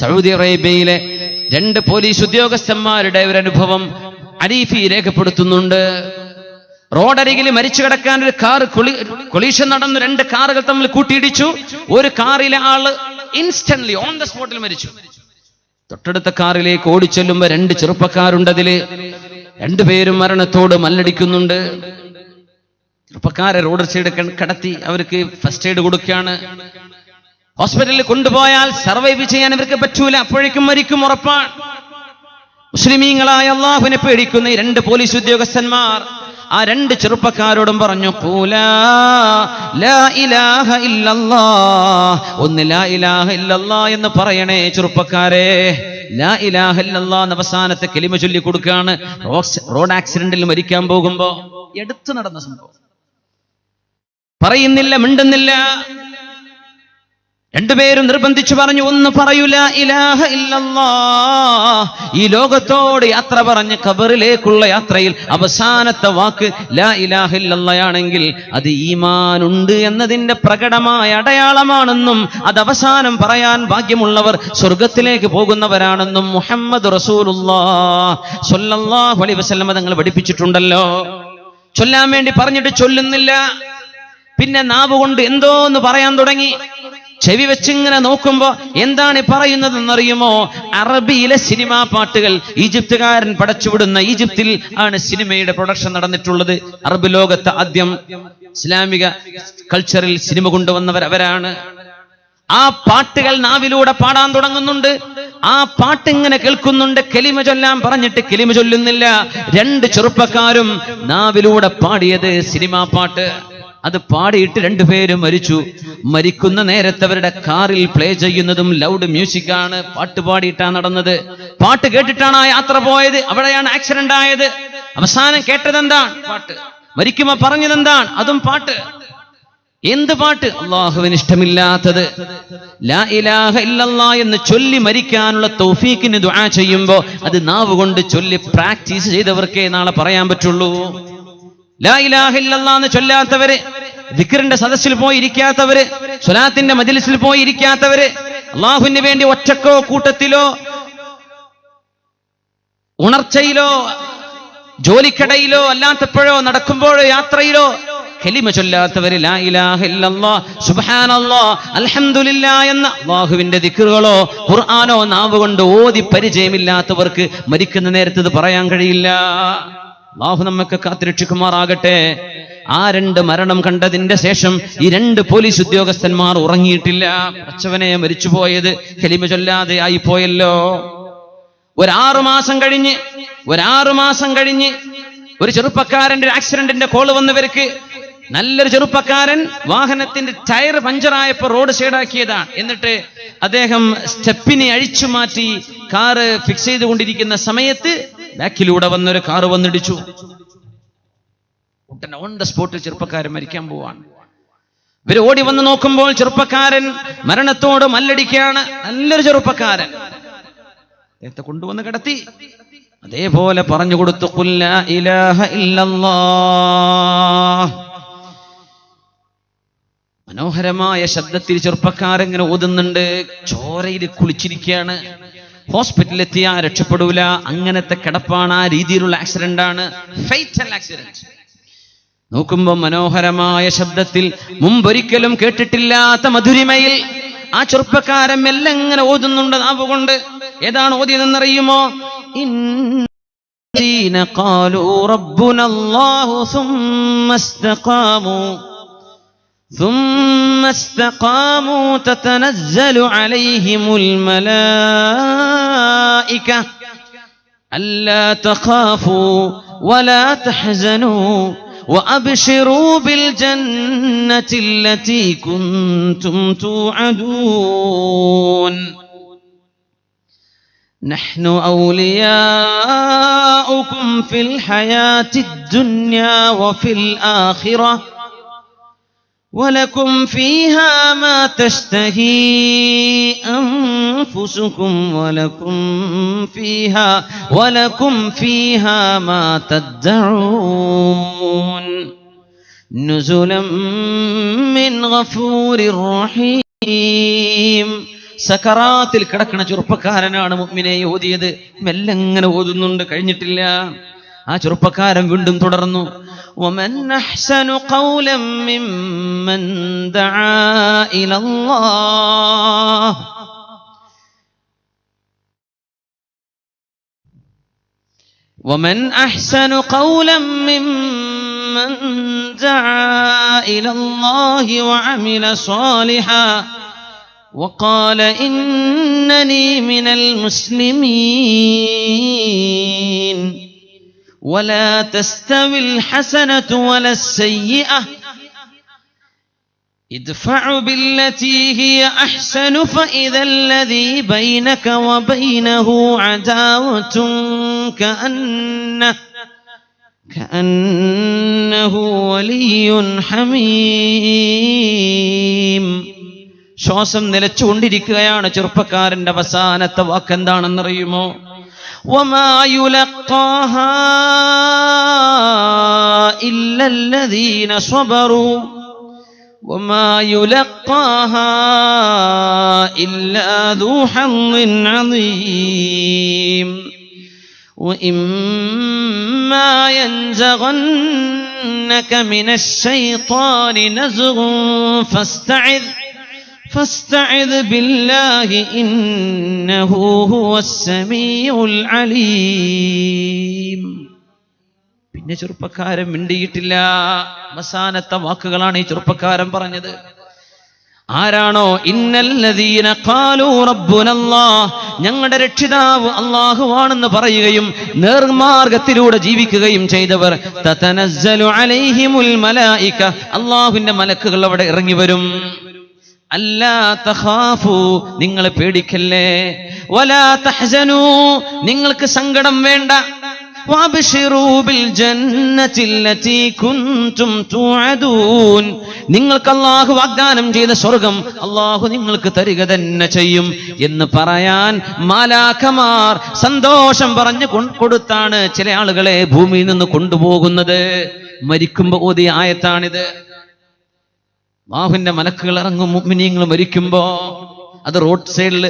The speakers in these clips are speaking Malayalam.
സൗദി അറേബ്യയിലെ 2 പോലീസ് ഉദ്യോഗസ്ഥന്മാരുടെ ഒരു അനുഭവം അരീഫി രേഖപ്പെടുത്തുന്നുണ്ട്. റോഡരികിൽ മരിച്ചു കിടക്കാൻ ഒരു കാർ കൊളീഷൻ നടന്നു. 2 കാറുകൾ തമ്മിൽ കൂട്ടിയിടിച്ചു. ഒരു കാറിലെ ആള് ഇൻസ്റ്റന്റ്ലി ഓൺ ദ സ്പോട്ടിൽ മരിച്ചു. തൊട്ടടുത്ത കാറിലേക്ക് ഓടിച്ചെല്ലുമ്പോ 2 ചെറുപ്പക്കാരുണ്ട്. അതില് 2 പേരും മരണത്തോട് മല്ലടിക്കുന്നുണ്ട്. ചെറുപ്പക്കാരെ റോഡ് സൈഡ് കടത്തി അവർക്ക് ഫസ്റ്റ് എയ്ഡ് കൊടുക്കുകയാണ്. ഹോസ്പിറ്റലിൽ കൊണ്ടുപോയാൽ സർവൈവ് ചെയ്യാൻ അവർക്ക് പറ്റൂല, അപ്പോഴേക്കും മരിക്കും ഉറപ്പാണ്. മുസ്ലിമീങ്ങളായ അല്ലാഹുവിനെ പേടിക്കുന്ന ഈ 2 പോലീസ് ഉദ്യോഗസ്ഥന്മാർ ആ 2 ചെറുപ്പക്കാരോടും പറഞ്ഞു, ഖൂലാ ലാ ഇലാഹ ഇല്ലല്ലാഹ്, ഒന്ന് ലാ ഇലാഹ ഇല്ലല്ലാഹ് എന്ന് പറയണേ ചെറുപ്പക്കാരെ. ലാ ഇലാഹ ഇല്ലല്ലാഹ് എന്ന അവസാനത്തെ കലിമ ചൊല്ലി കൊടുക്കുകയാണ്. റോഡ് ആക്സിഡന്റിൽ മരിക്കാൻ പോകുമ്പോ എടുത്തു നടന്ന സംഭവം. പറയുന്നില്ല, മിണ്ടുന്നില്ല. 2 പേരും നിർബന്ധിച്ചു പറഞ്ഞു, ഒന്ന് പറയൂ ലാ ഇലാഹ ഇല്ലല്ലാഹ്. ഈ ലോകത്തോട് യാത്ര പറഞ്ഞ് ഖബറിലേക്കുള്ള യാത്രയിൽ അവസാനത്തെ വാക്ക് ലാ ഇലാഹ ഇല്ലല്ലാഹ് ആണെങ്കിൽ അത് ഈമാൻ ഉണ്ട് എന്നതിന്റെ പ്രകടമായ അടയാളമാണെന്നും അത് അവസാനം പറയാൻ ഭാഗ്യമുള്ളവർ സ്വർഗത്തിലേക്ക് പോകുന്നവരാണെന്നും മുഹമ്മദ് റസൂലുള്ളാഹ് സ്വല്ലല്ലാഹു അലൈഹി വസല്ലം തങ്ങൾ പഠിപ്പിച്ചിട്ടുണ്ടല്ലോ. ചൊല്ലാൻ വേണ്ടി പറഞ്ഞിട്ട് ചൊല്ലുന്നില്ല. പിന്നെ നാവ് കൊണ്ട് എന്തോന്ന് പറയാൻ തുടങ്ങി. ചെവി വെച്ചിങ്ങനെ നോക്കുമ്പോ എന്താണ് പറയുന്നതെന്നറിയുമോ? അറബിയിലെ സിനിമാ പാട്ടുകൾ. ഈജിപ്തുകാരൻ പടച്ചുവിടുന്ന, ഈജിപ്തിൽ ആണ് സിനിമയുടെ പ്രൊഡക്ഷൻ നടന്നിട്ടുള്ളത്. അറബ് ലോകത്ത് ആദ്യം ഇസ്ലാമിക കൾച്ചറിൽ സിനിമ കൊണ്ടുവന്നവർ അവരാണ്. ആ പാട്ടുകൾ നാവിലൂടെ പാടാൻ തുടങ്ങുന്നുണ്ട്. ആ പാട്ടിങ്ങനെ കേൾക്കുന്നുണ്ട്. കലിമ ചൊല്ലാൻ പറഞ്ഞിട്ട് കലിമ ചൊല്ലുന്നില്ല. 2 ചെറുപ്പക്കാരും നാവിലൂടെ പാടിയത് സിനിമാ പാട്ട്. അത് പാടിയിട്ട് 2 പേരും മരിച്ചു. മരിക്കുന്ന നേരത്തെ അവരുടെ കാറിൽ പ്ലേ ചെയ്യുന്നതും ലൗഡ് മ്യൂസിക് ആണ്. പാട്ട് പാടിയിട്ടാണ് നടന്നത്. പാട്ട് കേട്ടിട്ടാണ് ആ യാത്ര പോയത്. അവിടെയാണ് ആക്സിഡന്റ് ആയത്. അവസാനം കേട്ടതെന്താണ്? പാട്ട്. മരിക്കുമ്പോ പറഞ്ഞതെന്താണ്? അതും പാട്ട്. എന്ത് പാട്ട്? അല്ലാഹുവിന് ഇഷ്ടമില്ലാത്തത്. ലാ ഇലാഹ ഇല്ലല്ലാഹ് എന്ന് ചൊല്ലി മരിക്കാനുള്ള തൗഫീഖിന് ദുആ ചെയ്യുമ്പോ അത് നാവ് കൊണ്ട് ചൊല്ലി പ്രാക്ടീസ് ചെയ്തവർക്കേ നാളെ പറയാൻ പറ്റുള്ളൂ. ലാ ഇലാഹ ഇല്ലല്ലാഹ് എന്ന് ചൊല്ലാത്തവര്, ദിക്റിന്റെ സദസ്സിൽ പോയി ഇരിക്കാത്തവര്, സ്വലാത്തിന്റെ മജ്ലിസിൽ പോയി ഇരിക്കാത്തവര്, അല്ലാഹുവിന് വേണ്ടി ഒറ്റക്കോ കൂട്ടത്തിലോ ഉണർച്ചയിലോ ജോലിക്കടയിലോ അല്ലാത്തപ്പോഴോ നടക്കുമ്പോഴോ യാത്രയിലോ കലിമ ചൊല്ലാത്തവര്, ലാ ഇലാഹ ഇല്ലല്ലാഹ് സുബ്ഹാനല്ലാഹ് അൽഹംദുലില്ലാഹ് എന്ന അല്ലാഹുവിന്റെ ദിക്റുകളോ ഖുർആനോ നാവ് കൊണ്ട് ഓതി പരിചയമില്ലാത്തവർക്ക് മരിക്കുന്ന നേരത്ത് ഇത് പറയാൻ കഴിയില്ല. അല്ലാഹു നമ്മക്ക് കാത്തുരക്ഷിക്കുമാറാകട്ടെ. ആ 2 മരണം കണ്ടതിന്റെ ശേഷം ഈ 2 പോലീസ് ഉദ്യോഗസ്ഥന്മാർ ഉറങ്ങിയിട്ടില്ല. അച്ചവനെ മരിച്ചുപോയത് കലിമ ചൊല്ലാതെ ആയിപ്പോയല്ലോ. 6 മാസം കഴിഞ്ഞ് ഒരു ചെറുപ്പക്കാരന്റെ ആക്സിഡന്റിന്റെ കോള് വന്നവർക്ക്. നല്ലൊരു ചെറുപ്പക്കാരൻ വാഹനത്തിന്റെ ടയർ പഞ്ചറായപ്പോ റോഡ് സൈഡാക്കിയതാണ്. എന്നിട്ട് അദ്ദേഹം സ്റ്റെപ്പിനെ അഴിച്ചു മാറ്റി കാറ് ഫിക്സ് ചെയ്തുകൊണ്ടിരിക്കുന്ന സമയത്ത് ബാക്കിലൂടെ വന്നൊരു കാറ് വന്നിടിച്ചു. ഓൺ ദ സ്പോട്ടിൽ ചെറുപ്പക്കാരൻ മരിക്കാൻ പോവാണ്. ഇവര് ഓടി വന്ന് നോക്കുമ്പോൾ ചെറുപ്പക്കാരൻ മരണത്തോട് മല്ലടിക്കുകയാണ്. നല്ലൊരു ചെറുപ്പക്കാരൻ. അദ്ദേഹത്തെ കൊണ്ടുവന്ന് കിടത്തി. അതേപോലെ പറഞ്ഞു കൊടുത്തു, ഖുൽ ലാ ഇലാഹ ഇല്ലല്ലാഹ്. മനോഹരമായ ശബ്ദത്തിൽ ചെറുപ്പക്കാരെങ്ങനെ ഓതുന്നുണ്ട്. ചോരയിൽ കുളിച്ചിരിക്കുകയാണ്. ഹോസ്പിറ്റലിൽ എത്തിയാൽ രക്ഷപ്പെടൂല. അങ്ങനത്തെ കിടപ്പാണ്. ആ രീതിയിലുള്ള ആക്സിഡന്റ് ആണ്, ഫേറ്റൽ ആക്സിഡന്റ്. നോക്കുമ്പോ മനോഹരമായ ശബ്ദത്തിൽ, മുമ്പൊരിക്കലും കേട്ടിട്ടില്ലാത്ത മധുരിമയിൽ ആ ചെറുപ്പക്കാരൻ മെല്ലെ ഇങ്ങനെ ഓതുന്നുണ്ട് നാവുകൊണ്ട്. ഏതാണ് ഓതിയതെന്നറിയുമോ? ഇന്നീന ഖാലൂ റബ്ബുനല്ലാഹു ثم استقاموا تتنزل عليهم الملائكة ألا تخافوا ولا تحزنوا وأبشروا بالجنة التي كنتم توعدون نحن أولياؤكم في الحياة الدنيا وفي الآخرة ولكم فيها ما تشتهي أنفسكم ولكم فيها ما تدعون نزلا من غفور رحيم സകറാത്തിൽ കിടക്കുന്ന ചെറുപ്പക്കാരനാണ് മുഅ്മിനെ ഓതിയത്. മെല്ലെ ഇങ്ങനെ ഓതുന്നുണ്ട്, കഴിഞ്ഞിട്ടില്ല. ആ ചെറുപ്പക്കാരൻ വീണ്ടും തുടർന്നു, വമൻ അഹ്സനു ഖൗലൻ മിമ്മൻ ദആ ഇലല്ലാഹ് ومن أحسن قولا ممن دعا إلى الله وعمل صالحا وقال إنني من المسلمين ولا تستوي الحسنة ولا السيئة ادفع بالتي هي أحسن فإذا الذي بينك وبينه عداوة كأنه ولي حميم. ശ്വാസം നിലച്ചുകൊണ്ടിരിക്കുകയാണ് ചെറുപ്പക്കാരന്റെ അവസാനത്തെ വാക്ക് എന്താണെന്നറിയുമോ? وما يلقاها إلا الذين صبروا وما يلقاها إلا ذو حظ عظيم وإما ينزغنك من الشيطان نزغ فاستعذ بالله إنه هو السميع العليم. പിന്നെ ചെറുപ്പക്കാരൻ മിണ്ടിയിട്ടില്ല. അവസാനത്തെ വാക്കുകളാണ് ഈ ചെറുപ്പക്കാരൻ പറഞ്ഞത്. ആരാണോ ഇന്നല്ലദീന ഖാലൂ റബ്ബുനല്ലാഹ്, ഞങ്ങളുടെ രക്ഷിതാവ് അല്ലാഹുവാണെന്ന് പറയുകയും നേർമാർഗത്തിലൂടെ ജീവിക്കുകയും ചെയ്തവർ, തതനസ്സലു അലൈഹിമുൽ മലായിക, അല്ലാഹുവിന്റെ മലക്കുകൾ അവിടെ ഇറങ്ങി വരും. അല്ലാ തഖാഫു, നിങ്ങൾ പേടിക്കല്ലേ, വലാ തഹ്സനൂ, നിങ്ങൾക്ക് സങ്കടം വേണ്ട, വഅബ്ശിറൂ ബിൽ ജന്നത്തില്ലതീ കുൻതും തുഅദൂൻ, നിങ്ങൾക്ക് അല്ലാഹു വാഗ്ദാനം ചെയ്ത സ്വർഗ്ഗം അല്ലാഹു നിങ്ങൾക്ക് തരിക തന്നെ ചെയ്യും എന്ന് പറയാൻ മാലാഖമാർ സന്തോഷം പറഞ്ഞു കൊടുത്താണ് ചില ആളുകളെ ഭൂമിയിൽ നിന്ന് കൊണ്ടുപോകുന്നത്. മരിക്കുമ്പോൾ ഓതിയ ആയത്താണിത്. അല്ലാഹുവിന്റെ മലക്കുകൾ ഇറങ്ങും മുഅ്മിനീങ്ങൾ മരിക്കുമ്പോ. അത് റോഡ് സൈഡിൽ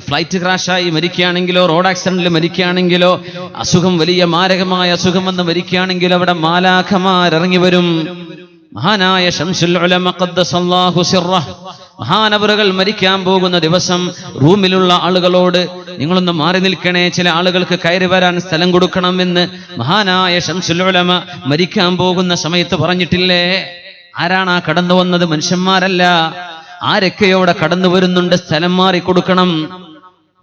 ഫ്ലൈറ്റ് ക്രാഷായി മരിക്കുകയാണെങ്കിലോ, റോഡ് ആക്സിഡന്റിൽ മരിക്കുകയാണെങ്കിലോ, അസുഖം വലിയ മാരകമായ അസുഖം വന്ന് മരിക്കുകയാണെങ്കിലോ അവിടെ മാലാഖമാർ ഇറങ്ങി വരും. മഹാനായ ശംസുൽ ഉലമ ഖദ്ദസല്ലാഹു സിർറഹ്, മഹാനവറുകൾ മരിക്കാൻ പോകുന്ന ദിവസം റൂമിലുള്ള ആളുകളോട് നിങ്ങളൊന്ന് മാറി നിൽക്കണേ, ചില ആളുകൾക്ക് കയറി വരാൻ സ്ഥലം കൊടുക്കണമെന്ന് മഹാനായ ശംസുൽ ഉലമ മരിക്കാൻ പോകുന്ന സമയത്ത് പറഞ്ഞിട്ടില്ലേ? ആരാണ് ആ കടന്നു വന്നത്? മനുഷ്യന്മാരല്ല, ആരൊക്കെയോടെ കടന്നു വരുന്നുണ്ട്, സ്ഥലം മാറി കൊടുക്കണം.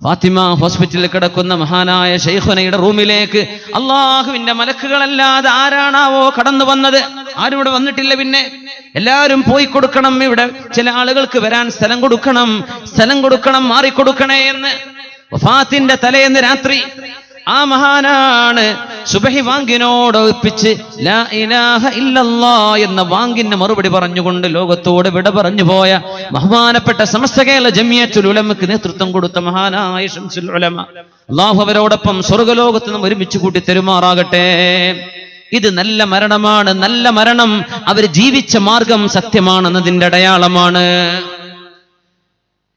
ഫാത്തിമ ഹോസ്പിറ്റലിൽ കിടക്കുന്ന മഹാനായ ശൈഖുനയുടെ റൂമിലേക്ക് അള്ളാഹുവിന്റെ മലക്കുകളല്ലാതെ ആരാണാവോ കടന്നു വന്നത്? ആരും ഇവിടെ വന്നിട്ടില്ല. പിന്നെ എല്ലാവരും പോയി കൊടുക്കണം, ഇവിടെ ചില ആളുകൾക്ക് വരാൻ സ്ഥലം കൊടുക്കണം, മാറിക്കൊടുക്കണേ എന്ന്. വഫാത്തിന്റെ തലേന്ന് രാത്രി ആ മഹാനാണ് സുബഹി വാങ്കിനോട് ഒപ്പിച്ച് ലാ ഇലാഹ ഇല്ലല്ലാഹ് എന്ന വാങ്കിന് മറുപടി പറഞ്ഞുകൊണ്ട് ലോകത്തോട് വിട പറഞ്ഞു പോയ ബഹുമാനപ്പെട്ട സമസ്ത കേരള ജമിയത്തുൽ ഉലമക്ക് നേതൃത്വം കൊടുത്ത മഹാനായ ശംസുൽ ഉലമ, അല്ലാഹു അവരോടൊപ്പം സ്വർഗ്ഗലോകത്ത് നിന്ന് ഒരുമിച്ച് കൂട്ടി തെരുമാറാകട്ടെ. ഇത് നല്ല മരണമാണ്. നല്ല മരണം അവർ ജീവിച്ച മാർഗം സത്യമാണെന്നതിന്റെ അടയാളമാണ്.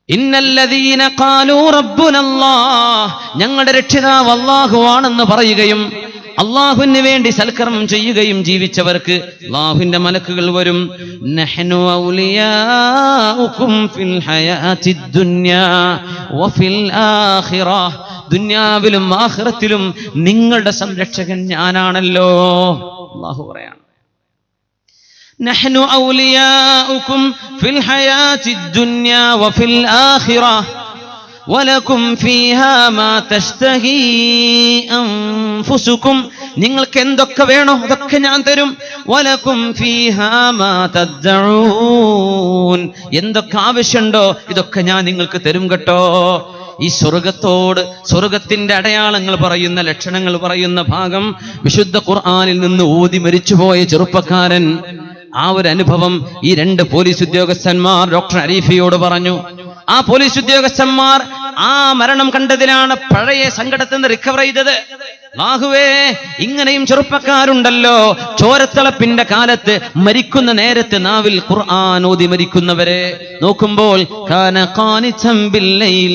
ഇന്നല്ലദീന ഖാലൂ റബ്ബുനല്ലാഹ്, ഞങ്ങളുടെ രക്ഷിതാവ് അല്ലാഹുവാണെന്ന് പറയുകയും അല്ലാഹുവിന് വേണ്ടി സൽക്കർമ്മം ചെയ്യുകയും ജീവിച്ചവർക്ക് അല്ലാഹുവിന്റെ മലക്കുകൾ വരും. നഹ്നു ഔലിയാഉകും ഫിൽ ഹയാത്തിദ് ദുനിയാ വഫിൽ ആഖിറഹ്, ദുനിയാവിലും ആഖിറത്തിലും നിങ്ങളുടെ സംരക്ഷകൻ ഞാനാണല്ലോ. അല്ലാഹു പറയാണ്, നഹ്നു ഔലിയാഉകും ഫിൽ ഹയാത്തിദ് ദുനിയാ വഫിൽ ആഖിറഹ് വലകും ഫീഹാ മാ തശ്തഹീ അൻഫുസുകും, നിങ്ങൾക്ക് എന്തൊക്കെ വേണോ അതൊക്കെ ഞാൻ തരും. വലകും ഫീഹാ മാ തദ്ഊൻ, എന്തൊക്കെ ആവശ്യമുണ്ടോ ഇതൊക്കെ ഞാൻ നിങ്ങൾക്ക് തരും കേട്ടോ. ഈ സ്വർഗത്തിന്റെ അടയാളങ്ങൾ പറയുന്ന, ലക്ഷണങ്ങൾ പറയുന്ന ഭാഗം വിശുദ്ധ ഖുർആനിൽ നിന്ന് ഓതി മരിച്ചുപോയ ചെറുപ്പക്കാരൻ ആ ഒരു അനുഭവം ഈ രണ്ട് പോലീസ് ഉദ്യോഗസ്ഥന്മാർ ഡോക്ടർ അരീഫിയോട് പറഞ്ഞു. ആ പോലീസ് ഉദ്യോഗസ്ഥന്മാർ ആ മരണം കണ്ടതിലാണ് പഴയ സങ്കടത്തിൽ നിന്ന് റിക്കവർ ചെയ്തത്. അല്ലാഹുവേ, ഇങ്ങനെയും ചെറുപ്പക്കാരുണ്ടല്ലോ, ചോരത്തിളപ്പിന്റെ കാലത്ത് മരിക്കുന്ന നേരത്ത് നാവിൽ ഖുർആൻ ഓതി മരിക്കുന്നവരെ നോക്കുമ്പോൾ കാന ഖാനിതൻ ബില്ലൈൽ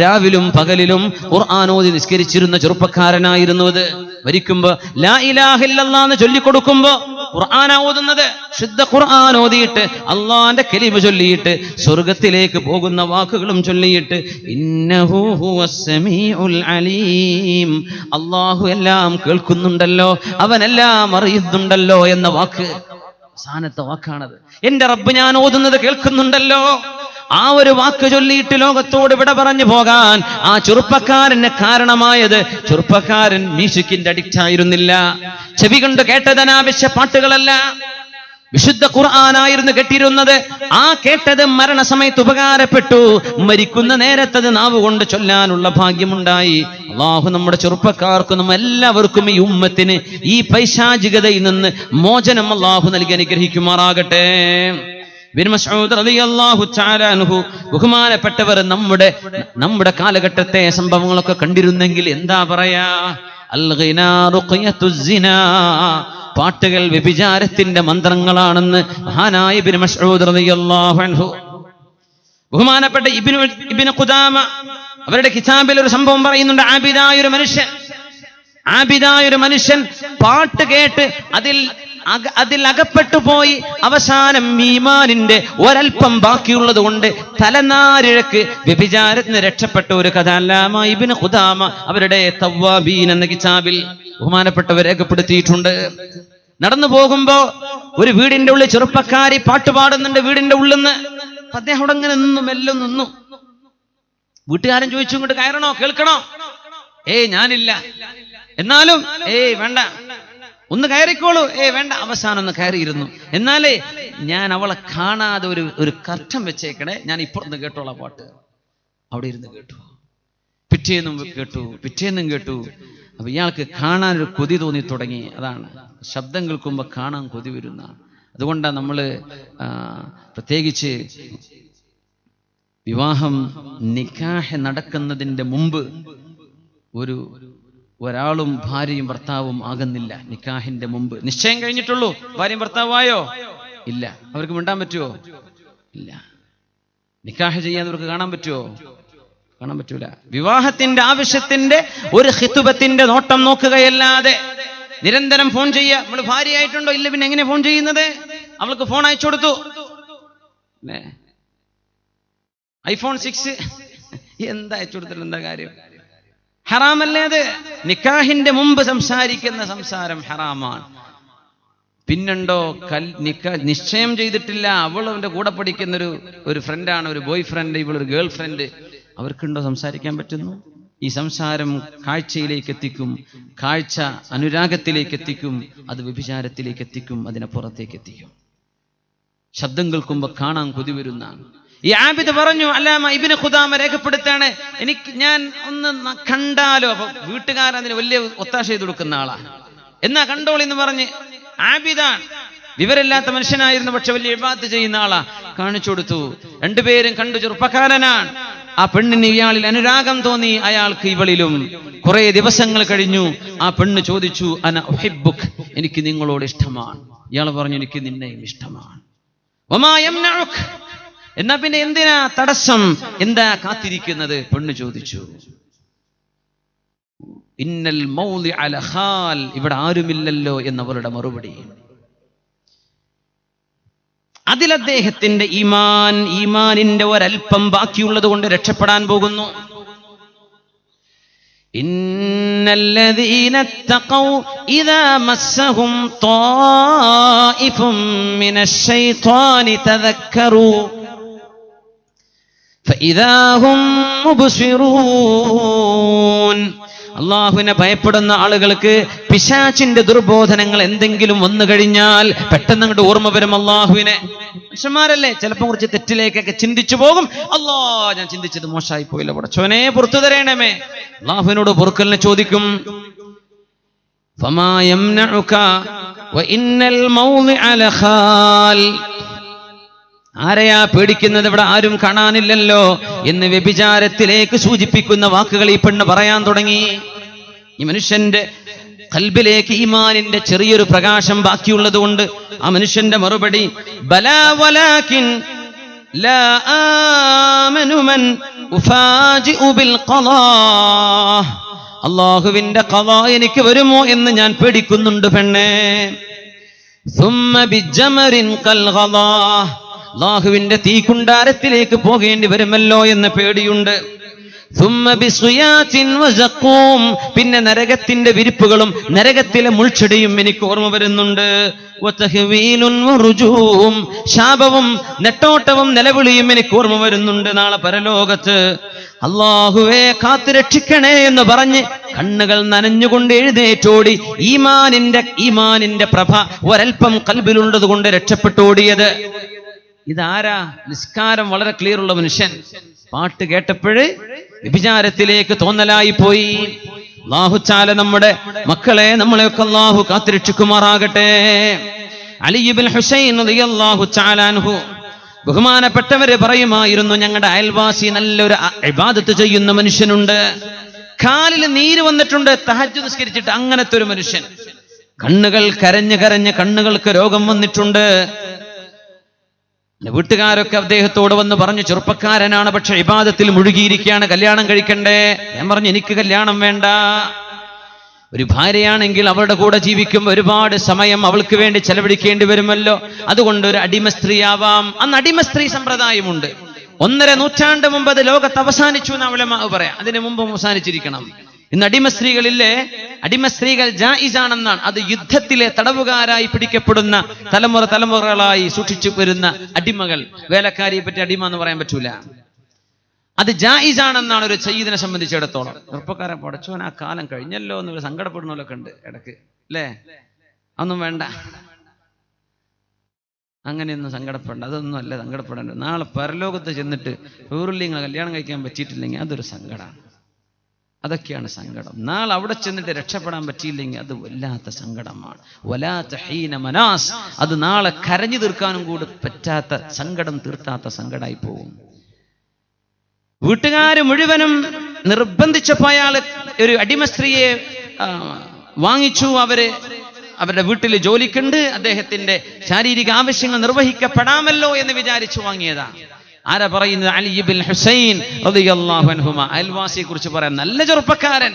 രാവിലും പകലിലും ഖുർആൻ ഓതി നിസ്കരിച്ചിരുന്ന ചെറുപ്പക്കാരനായിരുന്നു അത്. മരിക്കുമ്പോ ലാ ഇലാഹ ഇല്ലല്ലാഹ് എന്ന് ചൊല്ലിക്കൊടുക്കുമ്പോ ഖുർആൻ ഓതുന്നത്, ശുദ്ധ ഖുർആൻ ഓതിയിട്ട് അള്ളാന്റെ കലിമ ചൊല്ലിയിട്ട് സ്വർഗത്തിലേക്ക് പോകുന്ന വാക്കുകളും ചൊല്ലിയിട്ട് ഇന്നഹു ഹുവസ് സമീഉൽ അലീം, അള്ളാഹു എല്ലാം കേൾക്കുന്നുണ്ടല്ലോ, അവനെല്ലാം അറിയുന്നുണ്ടല്ലോ എന്ന വാക്ക് അവസാനത്തെ വാക്കാണത്. എന്റെ റബ്ബ് ഞാൻ ഓതുന്നത് കേൾക്കുന്നുണ്ടല്ലോ, ആ ഒരു വാക്ക് ചൊല്ലിയിട്ട് ലോകത്തോട് വിട പറഞ്ഞു പോകാൻ ആ ചെറുപ്പക്കാരന് കാരണമായത്, ചെറുപ്പക്കാരൻ മ്യൂസിക്കിന്റെ അഡിക്റ്റ് ആയിരുന്നില്ല, ചെവി കൊണ്ട് കേട്ടത് അനാവശ്യ പാട്ടുകളല്ല, വിശുദ്ധ ഖുർആനായിരുന്നു കേട്ടിരുന്നത്. ആ കേട്ടത് മരണസമയത്ത് ഉപകാരപ്പെട്ടു, മരിക്കുന്ന നേരത്തത് നാവ് കൊണ്ട് ചൊല്ലാനുള്ള ഭാഗ്യമുണ്ടായി. അല്ലാഹു നമ്മുടെ ചെറുപ്പക്കാർക്കും നമ്മ എല്ലാവർക്കും ഈ ഉമ്മത്തിന് ഈ പൈശാചികതയിൽ നിന്ന് മോചനം അല്ലാഹു നൽകി അനുഗ്രഹിക്കുമാറാകട്ടെ. ഇബ്നു മസ്ഊദ് റളിയല്ലാഹു തആല അൻഹു, ബഹുമാനപ്പെട്ടവർ നമ്മുടെ കാലഘട്ടത്തെ സംഭവങ്ങളൊക്കെ കണ്ടിരുന്നെങ്കിൽ എന്താ പറയാ, അൽ ഗിനാ റുഖ്യത്തുസ് സിനാ, പാട്ടുകൾ വ്യഭിചാരത്തിന്റെ മന്ത്രങ്ങളാണെന്ന് മഹാനായ ഇബ്നു മസ്ഊദ് റളിയല്ലാഹു അൻഹു. ബഹുമാനപ്പെട്ട ഇബ്നു ഖുദാമ അവരുടെ കിതാബിൽ ഒരു സംഭവം പറയുന്നുണ്ട്. ആബിദായ ഒരു മനുഷ്യൻ പാട്ട് കേട്ട് അതിൽ അകപ്പെട്ടു പോയി അവസാനം ഈമാനിന്റെ ഒരൽപ്പം ബാക്കിയുള്ളത് കൊണ്ട് തലനാരിഴക്ക് വ്യഭിചാരത്തിന് രക്ഷപ്പെട്ട ഒരു കഥ അല്ലാമ ഇബ്നു ഖുദാമ അവരുടെ തവ്വാബീൻ എന്ന കിതാബിൽ ബഹുമാനപ്പെട്ടവർ രേഖപ്പെടുത്തിയിട്ടുണ്ട്. നടന്നു പോകുമ്പോ ഒരു വീടിന്റെ ഉള്ളിൽ ചെറുപ്പക്കാരി പാട്ട് പാടുന്നുണ്ട് വീടിന്റെ ഉള്ളിൽ നിന്ന്. അദ്ദേഹം അവിടെ അങ്ങനെ നിന്നു. വീട്ടുകാരൻ ചോദിച്ചു, ഇങ്ങോട്ട് കയറണോ, കേൾക്കണോ? ഞാനില്ല. എന്നാലും വേണ്ട, ഒന്ന് കയറിക്കോളൂ. വേണ്ട. അവസാനം ഒന്ന് കയറിയിരുന്നു. എന്നാലേ ഞാൻ അവളെ കാണാതെ ഒരു കർട്ടൻ വെച്ചേക്കണേ, ഞാൻ ഇപ്പുറത്ത് കേട്ടോളാം പാട്ട്. അവിടെ ഇരുന്ന് കേട്ടു, പിറ്റേന്നും കേട്ടു. അപ്പൊ ഇയാൾക്ക് കാണാനൊരു കൊതി തോന്നി തുടങ്ങി. അതാണ് ശബ്ദം കേൾക്കുമ്പോ കാണാൻ കൊതി വരുന്ന. അതുകൊണ്ടാണ് നമ്മള് പ്രത്യേകിച്ച് വിവാഹം നിക്കാഹ് നടക്കുന്നതിന്റെ മുമ്പ് ഒരാളും ഭാര്യയും ഭർത്താവും ആകുന്നില്ല. നിക്കാഹിന്റെ മുമ്പ് നിശ്ചയം കഴിഞ്ഞിട്ടുള്ളൂ. ഭാര്യയും ഭർത്താവായോ? ഇല്ല. അവർക്ക് മിണ്ടാൻ പറ്റുമോ? ഇല്ല. നിക്കാഹ് ചെയ്യാത്തവർക്ക് കാണാൻ പറ്റുമോ? കാണാൻ പറ്റൂല. വിവാഹത്തിന്റെ ആവശ്യത്തിന്റെ ഒരു ഖിതുബത്തിന്റെ നോട്ടം നോക്കുകയല്ലാതെ നിരന്തരം ഫോൺ ചെയ്യുക. നമ്മൾ ഭാര്യയായിട്ടുണ്ടോ? ഇല്ല. പിന്നെ എങ്ങനെ ഫോൺ ചെയ്യുന്നത്? അവൾക്ക് ഫോൺ അയച്ചു കൊടുത്തു, iPhone 6 എന്താ അയച്ചു കൊടുത്തിട്ട് എന്താ കാര്യം? ഹറാമല്ലേ അത്? നിക്കാഹിന്റെ മുമ്പ് സംസാരിക്കുന്ന സംസാരം ഹറാമാണ്. പിന്നുണ്ടോ നിശ്ചയം ചെയ്തിട്ടില്ല, അവൾ അവന്റെ കൂടെ പഠിക്കുന്ന ഒരു ഫ്രണ്ടാണ്, ഒരു ബോയ് ഫ്രണ്ട്, ഇവളൊരു ഗേൾ ഫ്രണ്ട്, അവർക്കുണ്ടോ സംസാരിക്കാൻ പറ്റുന്നു? ഈ സംസാരം കാഴ്ചയിലേക്ക് എത്തിക്കും, കാഴ്ച അനുരാഗത്തിലേക്ക് എത്തിക്കും, അത് വ്യഭിചാരത്തിലേക്ക് എത്തിക്കും, അതിനപ്പുറത്തേക്ക് എത്തിക്കും. ശബ്ദം കേൾക്കുമ്പോ കാണാൻ കൊതി വരുന്നതാണ്. ഈ ആബിദ് പറഞ്ഞു, അല്ലാമ ഇബ്നു ഖുദാമ രേഖപ്പെടുത്താണ്, ഞാൻ ഒന്ന് കണ്ടാലോ? അപ്പൊ വീട്ടുകാരതിന് വലിയ ഒത്താശ ചെയ്ത് കൊടുക്കുന്ന ആളാ. എന്നാ കണ്ടോളി എന്ന് പറഞ്ഞ്, ആബിദാൻ വിവരമില്ലാത്ത മനുഷ്യനായിരുന്നു, പക്ഷെ വലിയ ഇബാദത്ത് ചെയ്യുന്ന ആളാ. കാണിച്ചു കൊടുത്തു. രണ്ടുപേരും കണ്ടു, ചെറുപ്പക്കാരനാണ്. ആ പെണ്ണിന് ഇയാളിൽ അനുരാഗം തോന്നി, അയാൾക്ക് ഇവളിലും. കുറെ ദിവസങ്ങൾ കഴിഞ്ഞു. ആ പെണ്ണ് ചോദിച്ചു, അന ഉഹിബ്ബുക്, എനിക്ക് നിങ്ങളോട് ഇഷ്ടമാണ്. ഇയാൾ പറഞ്ഞു, എനിക്ക് നിന്നെയും ഇഷ്ടമാണ്. വമാ യംനഉക്, എന്നാ പിന്നെ എന്തിനാ തടസ്സം, എന്താ കാത്തിരിക്കുന്നത്? പെണ്ണ് ചോദിച്ചു. ഇന്നൽ മൗളി അല ഖാൽ, ഇവിടെ ആരുമില്ലല്ലോ എന്നവരുടെ മറുപടി. അതിൽ അദ്ദേഹത്തിന്റെ ഈമാനിന്റെ ഒരൽപ്പം ബാക്കിയുള്ളത് കൊണ്ട് രക്ഷപ്പെടാൻ പോകുന്നു. ഇന്നല്ലദീന തഖൗ ഇദാ മസ്സഹും ത്വായിഫും മിനശ് ശൈത്വാനി തദക്കറൂ ഫഇദാ ഹും മുബ്സിറൂൻ. അള്ളാഹുവിനെ ഭയപ്പെടുന്ന ആളുകൾക്ക് പിശാചിന്റെ ദുർബോധനങ്ങൾ എന്തെങ്കിലും വന്നു കഴിഞ്ഞാൽ പെട്ടെന്ന് അങ്ങോട്ട് ഓർമ്മ വരും അള്ളാഹുവിനെ. മനുഷ്യന്മാരല്ലേ, ചിലപ്പോൾ കുറച്ച് തെറ്റിലേക്കൊക്കെ ചിന്തിച്ചു പോകും. ഞാൻ ചിന്തിച്ചത് മോശമായി പോയില്ല, പടച്ചോനെ പുറത്തു തരണമേ. അള്ളാഹുവിനോട് പൊറുക്കലിനെ ചോദിക്കും. ഫമാ യംനഉക വഇന്നൽ മൗളിഅ ലഖാൽ, ആരെയാ പേടിക്കുന്നത്? ഇവിടെ ആരും കാണാനില്ലല്ലോ. എന്ന് വ്യഭിചാരത്തിലേക്ക് സൂചിപ്പിക്കുന്ന വാക്കുകൾ ഈ പെണ്ണ് പറയാൻ തുടങ്ങി. ഈ മനുഷ്യന്റെ ഖൽബിലേക്ക് ഈമാനിന്റെ ചെറിയൊരു പ്രകാശം ബാക്കിയുള്ളത് കൊണ്ട് ആ മനുഷ്യന്റെ മറുപടി ബലാ വലാകിൻ ലാ ആമനു മൻ ഉഫാജിഉ ബിൽ ഖളാ, അല്ലാഹുവിന്റെ ഖളാ എനിക്ക് വരുമോ എന്ന് ഞാൻ പേടിക്കുന്നുണ്ട് പെണ്ണേ. സുമ്മ ബിജമറിൻ കൽ ഖളാ, അല്ലാഹുവിന്റെ തീക്കുണ്ടാരത്തിലേക്ക് പോകേണ്ടി വരുമല്ലോ എന്ന് പേടിയുണ്ട്. പിന്നെ നരകത്തിന്റെ വിരിപ്പുകളും നരകത്തിലെ മുൾച്ചെടിയും എനിക്ക് ഓർമ്മ വരുന്നുണ്ട്. ശാപവും നെട്ടോട്ടവും നിലവിളിയും എനിക്ക് ഓർമ്മ വരുന്നുണ്ട്. നാളെ പരലോകത്ത് അല്ലാഹുവേ കാത്തു രക്ഷിക്കണേ എന്ന് പറഞ്ഞ് കണ്ണുകൾ നനഞ്ഞുകൊണ്ട് എഴുന്നേറ്റോടി ഈമാനിന്റെ പ്രഭ ഒരൽപ്പം കൽബിലുള്ളത് കൊണ്ട് രക്ഷപ്പെട്ടോടിയത്. ഇതാരാ? നിസ്കാരം വളരെ ക്ലിയർ ഉള്ള മനുഷ്യൻ. പാട്ട് കേട്ടപ്പോഴ് വ്യഭിചാരത്തിലേക്ക് തോന്നലായി പോയി. അല്ലാഹു തആല നമ്മുടെ മക്കളെ നമ്മളെയൊക്കെ അല്ലാഹു കാത്തുരക്ഷിക്കുമാറാകട്ടെ. അലി ഇബ്നു ഹുസൈൻ റളിയല്ലാഹു തആല അൻഹു ബഹുമാനപ്പെട്ടവരെ പറയുമായിരുന്നു, ഞങ്ങളുടെ അയൽവാസി നല്ലൊരു ഇബാദത്ത് ചെയ്യുന്ന മനുഷ്യനുണ്ട്, കാലിൽ നീര് വന്നിട്ടുണ്ട് തഹജ്ജുദ് നിസ്കരിച്ചിട്ട്. അങ്ങനത്തെ ഒരു മനുഷ്യൻ, കണ്ണുകൾ കരഞ്ഞ് കണ്ണുകൾക്ക് രോഗം വന്നിട്ടുണ്ട്. വീട്ടുകാരൊക്കെ അദ്ദേഹത്തോട് വന്ന് പറഞ്ഞു, ചെറുപ്പക്കാരനാണ്, പക്ഷെ ഇബാദത്തിൽ മുഴുകിയിരിക്കുകയാണ്, കല്യാണം കഴിക്കണ്ടേ? ഞാൻ പറഞ്ഞു, എനിക്ക് കല്യാണം വേണ്ട. ഒരു ഭാര്യയാണെങ്കിൽ അവളുടെ കൂടെ ജീവിക്കുമ്പോൾ ഒരുപാട് സമയം അവൾക്ക് വേണ്ടി ചെലവഴിക്കേണ്ടി വരുമല്ലോ, അതുകൊണ്ട് ഒരു അടിമ സ്ത്രീയാവാം. അന്ന് അടിമ സ്ത്രീ സമ്പ്രദായമുണ്ട്. 1.5 നൂറ്റാണ്ട് മുമ്പ് അത് ലോകത്ത് അവസാനിച്ചു എന്ന് ഉലമാ പറയാം. അതിന് മുമ്പ് അവസാനിച്ചിരിക്കണം. ഇന്ന് അടിമ സ്ത്രീകളില്ലേ, അടിമ സ്ത്രീകൾ ജായിസാണെന്നാണ്. അത് യുദ്ധത്തിലെ തടവുകാരായി പിടിക്കപ്പെടുന്ന തലമുറകളായി സൂക്ഷിച്ചു വരുന്ന അടിമകൾ. വേലക്കാരിയെ പറ്റി അടിമ എന്ന് പറയാൻ പറ്റൂല. അത് ജായിസാണെന്നാണ് ഒരു സയ്യിദിനെ സംബന്ധിച്ചിടത്തോളം. ചെറുപ്പക്കാരൻ പടച്ചോൻ ആ കാലം കഴിഞ്ഞല്ലോ എന്ന് സങ്കടപ്പെടുന്നവരൊക്കെ ഉണ്ട് ഇടക്ക്, അല്ലേ? അതൊന്നും വേണ്ട, അങ്ങനെയൊന്നും സങ്കടപ്പെടേണ്ട. അതൊന്നും അല്ല സങ്കടപ്പെടേണ്ട. നാളെ പരലോകത്ത് ചെന്നിട്ട് ഹൂറുല്ലിങ്ങളെ കല്യാണം കഴിക്കാൻ പറ്റിയിട്ടില്ലെങ്കിൽ അതൊരു സങ്കടമാണ്. അതൊക്കെയാണ് സങ്കടം. നാളെ അവിടെ ചെന്നിട്ട് രക്ഷപ്പെടാൻ പറ്റിയില്ലെങ്കിൽ അത് വല്ലാത്ത സങ്കടമാണ്. വലാത്ത ഹീന മനാസ്, അത് നാളെ കരഞ്ഞു തീർക്കാനും കൂടി പറ്റാത്ത സങ്കടം, തീർത്താത്ത സങ്കടമായി പോകും. വീട്ടുകാര് മുഴുവനും നിർബന്ധിച്ചപ്പോൾ അയാള് ഒരു അടിമ സ്ത്രീയെ വാങ്ങിച്ചു. അവരുടെ വീട്ടിൽ ജോലിക്കുണ്ട്, അദ്ദേഹത്തിന്റെ ശാരീരിക ആവശ്യങ്ങൾ നിർവഹിക്കപ്പെടാമല്ലോ എന്ന് വിചാരിച്ചു വാങ്ങിയതാണ്. ആരാ പറയുന്നത്? അലി ഇബ്നു ഹുസൈൻ റളിയല്ലാഹു അൻഹുമ. അയൽവാസിയെ കുറിച്ച് പറയാം, നല്ല ചെറുപ്പക്കാരൻ.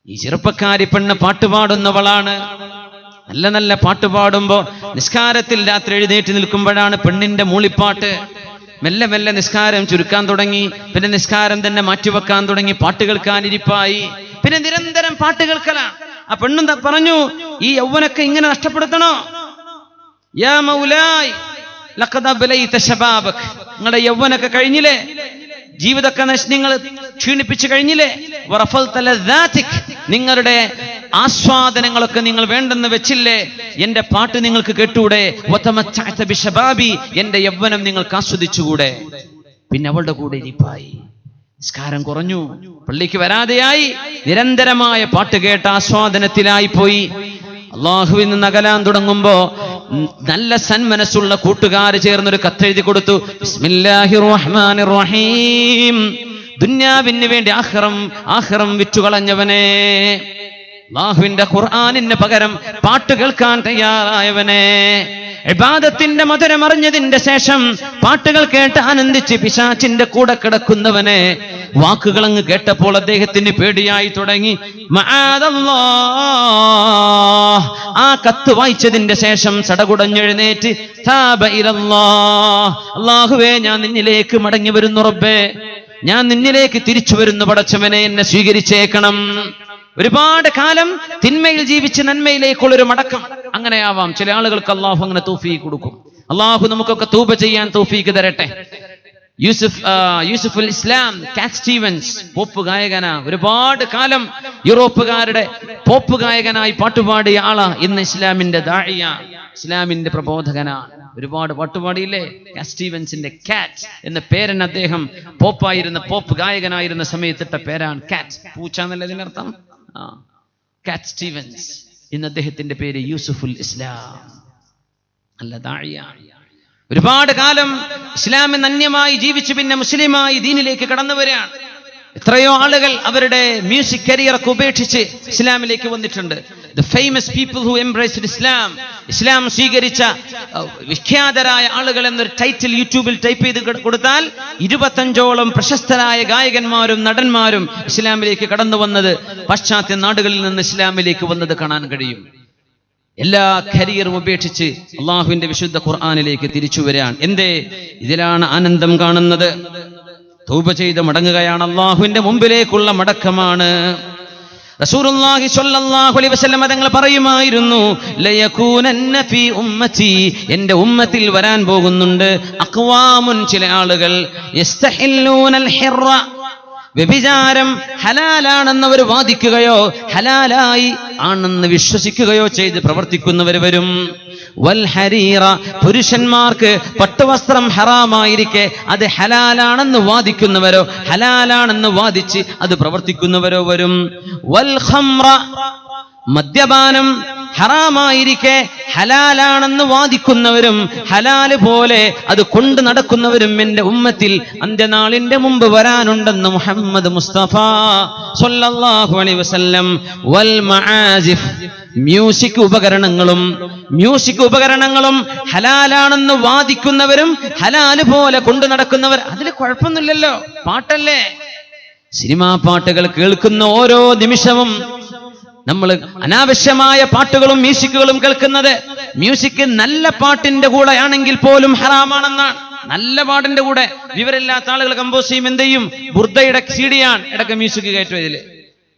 ഈ ചെറുപ്പക്കാരി പെണ്ണ് പാട്ടുപാടുന്നവളാണ്. നല്ല പാട്ട് പാടുമ്പോ നിസ്കാരത്തിൽ രാത്രി എഴുന്നേറ്റ് നിൽക്കുമ്പോഴാണ് പെണ്ണിന്റെ മൂളിപ്പാട്ട്. മെല്ലെ നിസ്കാരം ചുരുക്കാൻ തുടങ്ങി. പിന്നെ നിസ്കാരം തന്നെ മാറ്റിവെക്കാൻ തുടങ്ങി. പാട്ട് കേൾക്കാനിരിപ്പായി. പിന്നെ നിരന്തരം പാട്ട് കേൾക്കലാണ്. ആ പെണ്ണും പറഞ്ഞു, ഈ യൗവനൊക്കെ ഇങ്ങനെ നഷ്ടപ്പെടുത്തണോ? യാ മൗലായ് ലഖദ് അബ്ലൈത ശബാബക്, നിങ്ങളുടെ യൗവനൊക്കെ കഴിഞ്ഞില്ലേ, ജീവിതമൊക്കെ നിങ്ങൾ ക്ഷീണിപ്പിച്ചു കഴിഞ്ഞില്ലേ. വറഫൽത ലദാതിക്, നിങ്ങളുടെ ആസ്വാദനങ്ങളൊക്കെ നിങ്ങൾ വേണ്ടെന്ന് വെച്ചില്ലേ. എന്റെ പാട്ട് നിങ്ങൾക്ക് കേട്ടൂടെ? വതമത്തഅത ബിശബാബി, എന്റെ യൗവനം നിങ്ങൾക്ക് ആസ്വദിച്ചുകൂടെ? പിന്നെ അവളുടെ കൂടെ ഇരിപ്പായി. നിസ്കാരം കുറഞ്ഞു, പള്ളിക്ക് വരാതെയായി, നിരന്തരമായ പാട്ട് കേട്ട ആസ്വാദനത്തിലായി പോയി. അള്ളാഹുവിൽ നിന്ന് അകലാൻ തുടങ്ങുമ്പോ നല്ല സന്മനസ്സുള്ള കൂട്ടുകാര് ചേർന്നൊരു കത്തെഴുതി കൊടുത്തു. ബിസ്മില്ലാഹിർ റഹ്മാനിർ റഹീം, ദുന്യാവിന് വേണ്ടി ആഖിറം വിറ്റുകളഞ്ഞവനെ, അല്ലാഹുവിന്റെ ഖുർആനിന് പകരം പാട്ട് കേൾക്കാൻ തയ്യാറായവനെ, ഇബാദത്തിന്റെ മധുരം അറിഞ്ഞതിന്റെ ശേഷം പാട്ടുകൾ കേട്ട് ആനന്ദിച്ച് പിശാചിന്റെ കൂടെ കിടക്കുന്നവനെ. വാക്കുകൾ അങ്ങ് കേട്ടപ്പോൾ അദ്ദേഹത്തിന് പേടിയായി തുടങ്ങി. മആദല്ലാഹ്, ആ കത്ത് വായിച്ചതിന്റെ ശേഷം സടകുടഞ്ഞെഴുന്നേറ്റ് താബ ഇലല്ലാഹ്, അല്ലാഹുവേ ഞാൻ നിന്നിലേക്ക് മടങ്ങി വരുന്നു റബ്ബേ, ഞാൻ നിന്നിലേക്ക് തിരിച്ചു വരുന്നു പടച്ചവനെ, എന്നെ സ്വീകരിച്ചേക്കണം. ഒരുപാട് കാലം തിന്മയിൽ ജീവിച്ച് നന്മയിലേക്കുള്ളൊരു മടക്കം അങ്ങനെയാവാം. ചില ആളുകൾക്ക് അള്ളാഹു അങ്ങനെ തൗഫീഖ് കൊടുക്കും. അള്ളാഹു നമുക്കൊക്കെ തൗബ ചെയ്യാൻ തൗഫീഖ് തരട്ടെ. യൂസുഫുൽ ഇസ്ലാം, കാറ്റ് സ്റ്റീവൻസ്, പോപ്പ് ഗായകനാ. ഒരുപാട് കാലം യൂറോപ്പുകാരുടെ പോപ്പ് ഗായകനായി പാട്ടുപാടിയ ആളാ. ഇന്ന് ഇസ്ലാമിന്റെ ദാഇയ, ഇസ്ലാമിന്റെ പ്രബോധകനാണ്. ഒരുപാട് പാട്ടുപാടിയില്ലേ. കാറ്റ് സ്റ്റീവൻസിന്റെ കാറ്റ് എന്ന പേരൻ അദ്ദേഹം പോപ്പായിരുന്ന, പോപ്പ് ഗായകനായിരുന്ന സമയത്തിട്ട പേരാണ് കാറ്റ്. പൂച്ച എന്നല്ല ഇതിനർത്ഥം. കാറ്റ് സ്റ്റീവൻസ്. ഇന്ന് അദ്ദേഹത്തിന്റെ പേര് യൂസുഫുൽ ഇസ്ലാം. അല്ല ദാഇയ. ഒരുപാട് കാലം ഇസ്ലാമിൽ അന്യമായി ജീവിച്ചു പിന്നെ മുസ്ലിമായി ദീനിലേക്ക് കടന്നു വരികയാണ്. എത്രയോ ആളുകൾ അവരുടെ മ്യൂസിക് കരിയറൊക്കെ ഉപേക്ഷിച്ച് ഇസ്ലാമിലേക്ക് വന്നിട്ടുണ്ട്. The famous people who embraced Islam, ഇസ്ലാം സ്വീകരിച്ച വിഖ്യാതരായ ആളുകൾ എന്നൊരു ടൈറ്റിൽ യൂട്യൂബിൽ ടൈപ്പ് ചെയ്ത് കൊടുത്താൽ 25ഓളം പ്രശസ്തരായ ഗായകന്മാരും നടന്മാരും ഇസ്ലാമിലേക്ക് കടന്നു വന്നത്, പാശ്ചാത്യ നാടുകളിൽ നിന്ന് ഇസ്ലാമിലേക്ക് വന്നത് കാണാൻ കഴിയും. എല്ലാ കരിയറും ഉപേക്ഷിച്ച് അള്ളാഹുവിന്റെ വിശുദ്ധ ഖുർആനിലേക്ക് തിരിച്ചു വരികയാണ്. എന്തേ? ഇതിലാണ് ആനന്ദം കാണുന്നത്. തൗബ ചെയ്ത് മടങ്ങുകയാണ്, അള്ളാഹുവിന്റെ മുമ്പിലേക്കുള്ള മടക്കമാണ്. റസൂലുള്ളാഹി സ്വല്ലല്ലാഹു അലൈഹി വസല്ലം തങ്ങൾ പറയുമായിരുന്നു, ലയകൂനന്ന ഫീ ഉമ്മത്തി, എൻ്റെ ഉമ്മത്തിൽ വരാൻ പോകുന്നുണ്ട് അഖ്വാമുൻ, ചില ആളുകൾ യസ്തഹില്ലൂനൽ ഹിറ, വ്യഭിചാരം ഹലാലാണെന്നവർ വാദിക്കുകയോ ഹലാലായി ആണെന്ന് വിശ്വസിക്കുകയോ ചെയ്ത് പ്രവർത്തിക്കുന്നവർ വരും. വൽ ഹരീറ, പുരുഷന്മാർക്ക് പട്ടുവസ്ത്രം ഹറാമായിരിക്കെ അത് ഹലാലാണെന്ന് വാദിക്കുന്നവരോ ഹലാലാണെന്ന് വാദിച്ച് അത് പ്രവർത്തിക്കുന്നവരോ വരും. വൽ ഖംറ, മദ്യപാനം ഹറാമായിരിക്കെ ഹലാലാണെന്ന് വാദിക്കുന്നവരും ഹലാല് പോലെ അത് കൊണ്ടു നടക്കുന്നവരും എൻ്റെ ഉമ്മത്തിൽ അന്ത്യനാളിന്റെ മുമ്പ് വരാനുണ്ടെന്ന് മുഹമ്മദ് മുസ്തഫ സ്വല്ലല്ലാഹു അലൈഹി വസല്ലം. വൽ മആസിഫ്, മ്യൂസിക് ഉപകരണങ്ങളും ഹലാലാണെന്ന് വാദിക്കുന്നവരും ഹലാല് പോലെ കൊണ്ടു നടക്കുന്നവർ. അതിൽ കുഴപ്പമൊന്നുമില്ലല്ലോ, പാട്ടല്ലേ. സിനിമാ പാട്ടുകൾ കേൾക്കുന്ന ഓരോ നിമിഷവും നമ്മൾ അനാവശ്യമായ പാട്ടുകളും മ്യൂസിക്കുകളും കേൾക്കുന്നത്. മ്യൂസിക് നല്ല പാട്ടിന്റെ കൂടെ ആണെങ്കിൽ പോലും ഹറാമാണെന്നാണ്. നല്ല പാട്ടിന്റെ കൂടെ വിവരമില്ലാത്ത ആളുകൾ കമ്പോസ് ചെയ്യും. എന്ത് ചെയ്യും? ബുർദയുടെ CD-യാണ് ഇടയ്ക്ക് മ്യൂസിക് കയറ്റും. ഇതില്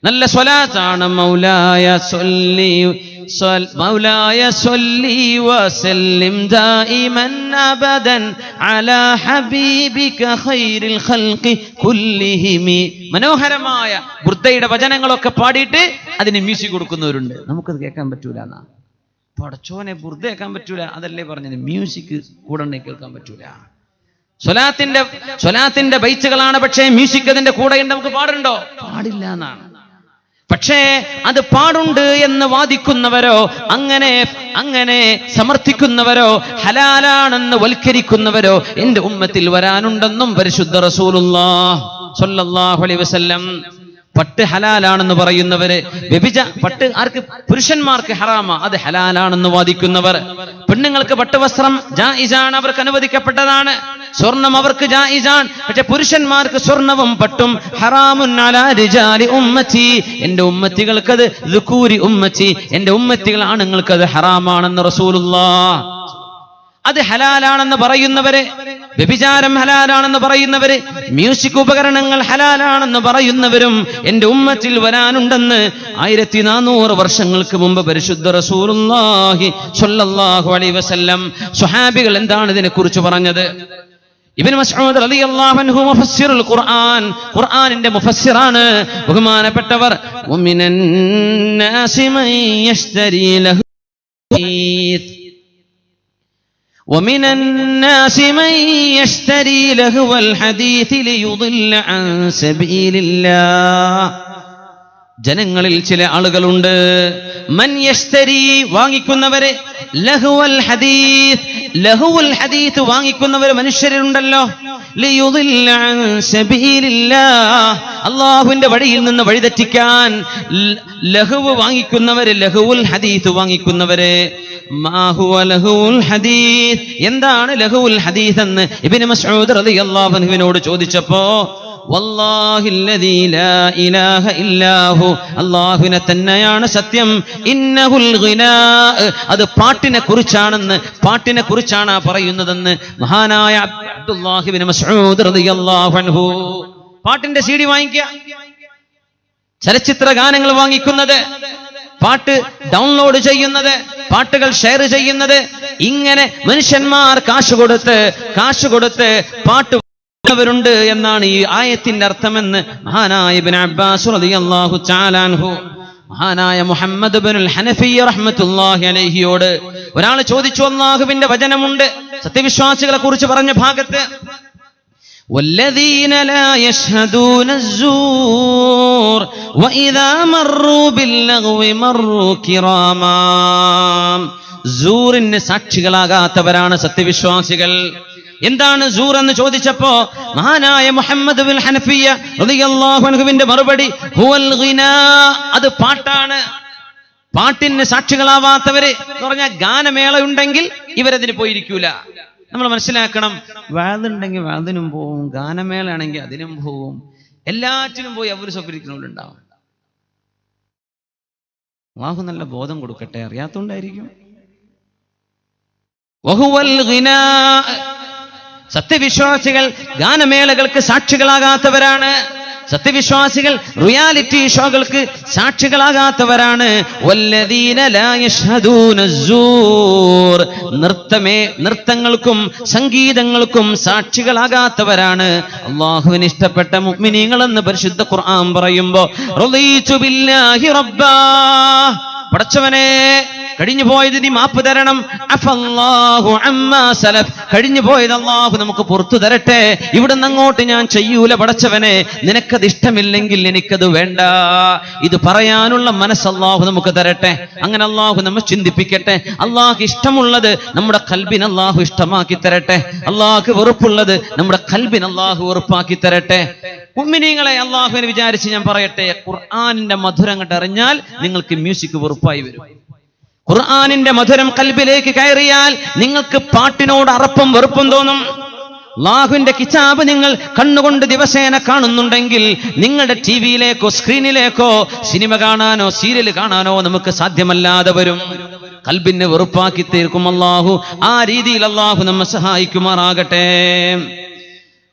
നല്ല സ്വലാത്താണ്. മൗലായ സ്വല്ലി വസല്ലിം ദായിമൻ അബദൻ അലാ ഹബീബിക ഖൈറിൽ ഖൽഖി കുല്ലിഹിം. മനോഹരമായ ബുർദയുടെ വചനങ്ങളൊക്കെ പാടിയിട്ട് അതിന് മ്യൂസിക് കൊടുക്കുന്നവരുണ്ട്. നമുക്കത് കേൾക്കാൻ പറ്റൂല എന്നാ. പടച്ചോനെ, ബുർദ കേൾക്കാൻ പറ്റൂല, അതല്ലേ പറഞ്ഞത്. മ്യൂസിക് കൂടെ കേൾക്കാൻ പറ്റൂല. സ്വലാത്തിന്റെ ബൈത്തുകളാണ്, പക്ഷേ മ്യൂസിക് അതിന്റെ കൂടെ ഉണ്ട്. നമുക്ക് പാടുണ്ടോ? പാടില്ല എന്നാണ്. പക്ഷേ അത് പാടുണ്ട് എന്ന് വാദിക്കുന്നവരോ അങ്ങനെ സമർത്ഥിക്കുന്നവരോ ഹലാലാണെന്ന് വൽക്കരിക്കുന്നവരോ എൻ്റെ ഉമ്മത്തിൽ വരാനുണ്ടെന്നും പരിശുദ്ധ റസൂലുള്ളാഹി സ്വല്ലല്ലാഹു അലൈഹി വസല്ലം. പട്ട് ഹലാലാണെന്ന് പറയുന്നവര്, പട്ട് ആർക്ക്? പുരുഷന്മാർക്ക് ഹറാമ, അത് ഹലാലാണെന്ന് വാദിക്കുന്നവർ. പെണ്ണുങ്ങൾക്ക് പട്ടുവസ്ത്രം ജായിസാണ്, അവർക്ക് അനുവദിക്കപ്പെട്ടതാണ്. സ്വർണം അവർക്ക് ജായിസാണ്, പക്ഷെ പുരുഷന്മാർക്ക് സ്വർണവും പട്ടും ഹറാമുൻ അലാ റിജാലി ഉമ്മത്തി, എൻ്റെ ഉമ്മത്തികൾക്കത് ദുകൂരി ഉമ്മത്തി, എൻ്റെ ഉമ്മത്തികൾ ആണുങ്ങൾക്കത് ഹറാമാണെന്ന് റസൂലുള്ളാഹി. അത് ഹലാലാണെന്ന് പറയുന്നവര്, വ്യഭിചാരം ഹലാലാണെന്ന് പറയുന്നവര്, മ്യൂസിക് ഉപകരണങ്ങൾ ഹലാലാണെന്ന് പറയുന്നവരും എൻ്റെ ഉമ്മത്തിൽ വരാനുണ്ടെന്ന് 1400 വർഷങ്ങൾക്ക് മുമ്പ് പരിശുദ്ധ റസൂലുള്ളാഹി സ്വല്ലല്ലാഹു അലൈഹി വസല്ലം. സ്വഹാബികൾ എന്താണ് ഇതിനെക്കുറിച്ച് പറഞ്ഞത്? ഇബ്നു മസ്ഊദ് റളിയല്ലാഹു അൻഹു മുഫസ്സിറുൽ ഖുർആൻ, ഖുർആനിന്റെ മുഫസ്സിറാണ് ബഹുമാനപ്പെട്ടവർ. വമിനൻ നാസി മൻ യശ്തരി ലഹു ومن الناس من يشتري لهو الحديث ليضل عن سبيل الله. ജനങ്ങളിൽ ചില ആളുകളുണ്ട്, മൻ യശ്തരി, വാങ്ങിക്കുന്നവരെ, ലഹുവൽ ഹദീസ്, ലഹുവൽ ഹദീസ് വാങ്ങിക്കുന്നവർ മനുഷ്യരുണ്ടല്ലോ. ലിയുദില്ല അൻ സബീലില്ലാഹ്, അല്ലാഹുവിന്റെ വഴിയിൽ നിന്ന് വഴിതെറ്റിക്കാൻ ലഹുവ് വാങ്ങിക്കുന്നവരെ, ലഹുവുൽ ഹദീസ് വാങ്ങിക്കുന്നവരെ. മാ ഹുവ ലഹുവുൽ ഹദീസ്, എന്താണ് ലഹുവുൽ ഹദീസ് എന്ന് ഇബ്നു മസ്ഊദ് റളിയല്ലാഹു അൻഹുവിനോട് ചോദിച്ചപ്പോ, വല്ലാഹില്ലദീ ലാ ഇലാഹ ഇല്ലാഹു, അല്ലാഹുവിനെ തന്നെയാണ് സത്യം, ഇന്നഹുൽ ഗിനാ, അത് പാട്ടിനെ കുറിച്ചാണ് പറയുന്നതെന്ന് മഹാനായ അബ്ദുല്ലാഹി ഇബ്നു മസ്ഊദ് റളിയല്ലാഹു അൻഹു. പാട്ടിന്റെ CD വാങ്ങിക്കുക, ചലച്ചിത്ര ഗാനങ്ങൾ വാങ്ങിക്കുന്നത്, പാട്ട് ഡൗൺലോഡ് ചെയ്യുന്നത്, പാട്ടുകൾ ഷെയർ ചെയ്യുന്നത്, ഇങ്ങനെ മനുഷ്യന്മാർ കാശ് കൊടുത്ത് പാട്ട് വരുണ്ട് എന്നാണ് ഈ ആയത്തിന്റെ അർത്ഥമെന്ന് മഹാനായ ഇബ്നു അബ്ബാസ് റളിയല്ലാഹു തആല അൻഹു, മഹാനായ മുഹമ്മദ് ഇബ്നുൽ ഹനഫി റഹ്മത്തുള്ളാഹി അലൈഹിയോട് ഒരാൾ ചോദിച്ചു. അല്ലാഹുവിന്റെ വചനമുണ്ട് സത്യവിശ്വാസികളെ കുറിച്ച് പറഞ്ഞ ഭാഗത്ത്, والذين لا يشهدون الزور وإذا مروا باللغو مروا كراما. സൂറിന് സാക്ഷികളാകാത്തവരാണ് സത്യവിശ്വാസികൾ. എന്താണ് സൂർ എന്ന് ചോദിച്ചപ്പോ മഹാനായ മുഹമ്മദ് ബിൻ ഹനഫിയ റളിയല്ലാഹു അൻഹുവിന്റെ മറുപടി ഹുവൽ ഗിനാ, അത് പാട്ടാണ്. പാട്ടിന് സാക്ഷികളാവാത്തവര് എന്ന് പറഞ്ഞാൽ ഗാനമേള ഉണ്ടെങ്കിൽ ഇവരതിന് പോയിരിക്കൂല. നമ്മൾ മനസ്സിലാക്കണം, വാതുണ്ടെങ്കിൽ വാതിനും പോവും, ഗാനമേള ആണെങ്കിൽ അതിനും പോവും, എല്ലാറ്റിനും പോയി അവർ സ്വപ്നിക്കുന്നവരുണ്ടാവും. അല്ലാഹു നല്ല ബോധം കൊടുക്കട്ടെ, അറിയാത്തോണ്ടായിരിക്കും. വഹുവൽ ഗിനാ, സത്യവിശ്വാസികൾ ഗാനമേളകൾക്ക് സാക്ഷികളാകാത്തവരാണ്. സത്യവിശ്വാസികൾ റിയാലിറ്റി ഷോകൾക്ക് സാക്ഷികളാകാത്തവരാണ്. വല്ലദീന ലാ യശ്ഹദൂന അസ്സൂർ, നൃത്തങ്ങൾക്കും സംഗീതങ്ങൾക്കും സാക്ഷികളാകാത്തവരാണ്. അല്ലാഹുവിന് ഇഷ്ടപ്പെട്ട മുഅ്മിനീങ്ങൾ എന്ന് പരിശുദ്ധ ഖുർആൻ പറയുമ്പോൾ റളീതു ബില്ലാഹി റബ്ബാ, പടച്ചവനെ കഴിഞ്ഞു പോയത് നീ മാപ്പ് തരണം. അഫല്ലാഹു അമ്മാ സലഫ്, കഴിഞ്ഞു പോയത് അല്ലാഹു നമുക്ക് പുറത്തു തരട്ടെ. ഇവിടുന്ന് അങ്ങോട്ട് ഞാൻ ചെയ്യൂല പടച്ചവനെ, നിനക്കത് ഇഷ്ടമില്ലെങ്കിൽ എനിക്കത് വേണ്ട. ഇത് പറയാനുള്ള മനസ്സ് അല്ലാഹു നമുക്ക് തരട്ടെ. അങ്ങനെ അല്ലാഹു നമ്മെ ചിന്തിപ്പിക്കട്ടെ. അല്ലാഹു ഇഷ്ടമുള്ളത് നമ്മുടെ ഖൽബിന് അല്ലാഹു ഇഷ്ടമാക്കി തരട്ടെ. അല്ലാഹു വെറുപ്പുള്ളത് നമ്മുടെ ഖൽബിന് അല്ലാഹു വെറുപ്പാക്കി തരട്ടെ. മുഅ്മിനീങ്ങളെ, അല്ലാഹുവിനെ വിചാരിച്ച് ഞാൻ പറയട്ടെ, ഖുർആനിന്റെ മധുരം കണ്ട് അറിഞ്ഞാൽ നിങ്ങൾക്ക് മ്യൂസിക് വെറുപ്പായി വരും. ഖുർആനിന്റെ മധുരം കൽബിലേക്ക് കയറിയാൽ നിങ്ങൾക്ക് പാട്ടിനോട് അറപ്പും വെറുപ്പും തോന്നും. അല്ലാഹുവിന്റെ കിതാബ് നിങ്ങൾ കണ്ണുകൊണ്ട് ദിവസേന കാണുന്നുണ്ടെങ്കിൽ നിങ്ങളുടെ ടിവിയിലേക്കോ സ്ക്രീനിലേക്കോ സിനിമ കാണാനോ സീരിയൽ കാണാനോ നമുക്ക് സാധ്യമല്ലാതെ വരും. കൽബിനെ വെറുപ്പാക്കി തീർക്കും അല്ലാഹു. ആ രീതിയിൽ അല്ലാഹു നമ്മെ സഹായിക്കുമാറാകട്ടെ.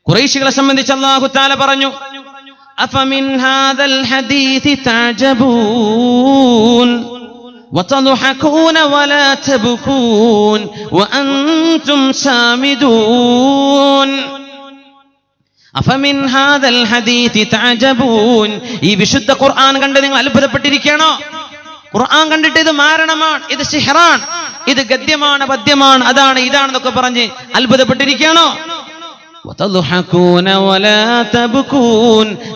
ഖുറൈശികളെ സംബന്ധിച്ച് അല്ലാഹു തആല പറഞ്ഞു, അഫമിൻ ഹാദൽ ഹദീഥി തഅജബൂൻ وتضحكون ولا تبكون وأنتم سامدون أفمن هذا الحديث تعجبون. ഈ വിശുദ്ധ ഖുർആൻ കണ്ട് നിങ്ങൾ അത്ഭുതപ്പെട്ടിരിക്കുകയാണോ? ഖുർആൻ കണ്ടിട്ട് ഇത് മാരണമാണ്, ഇത് സിഹ്റാണ്, ഇത് ഗദ്യമാണ്, പദ്യമാണ്, അതാണ് ഇതാണെന്നൊക്കെ പറഞ്ഞ് അത്ഭുതപ്പെട്ടിരിക്കുകയാണോ?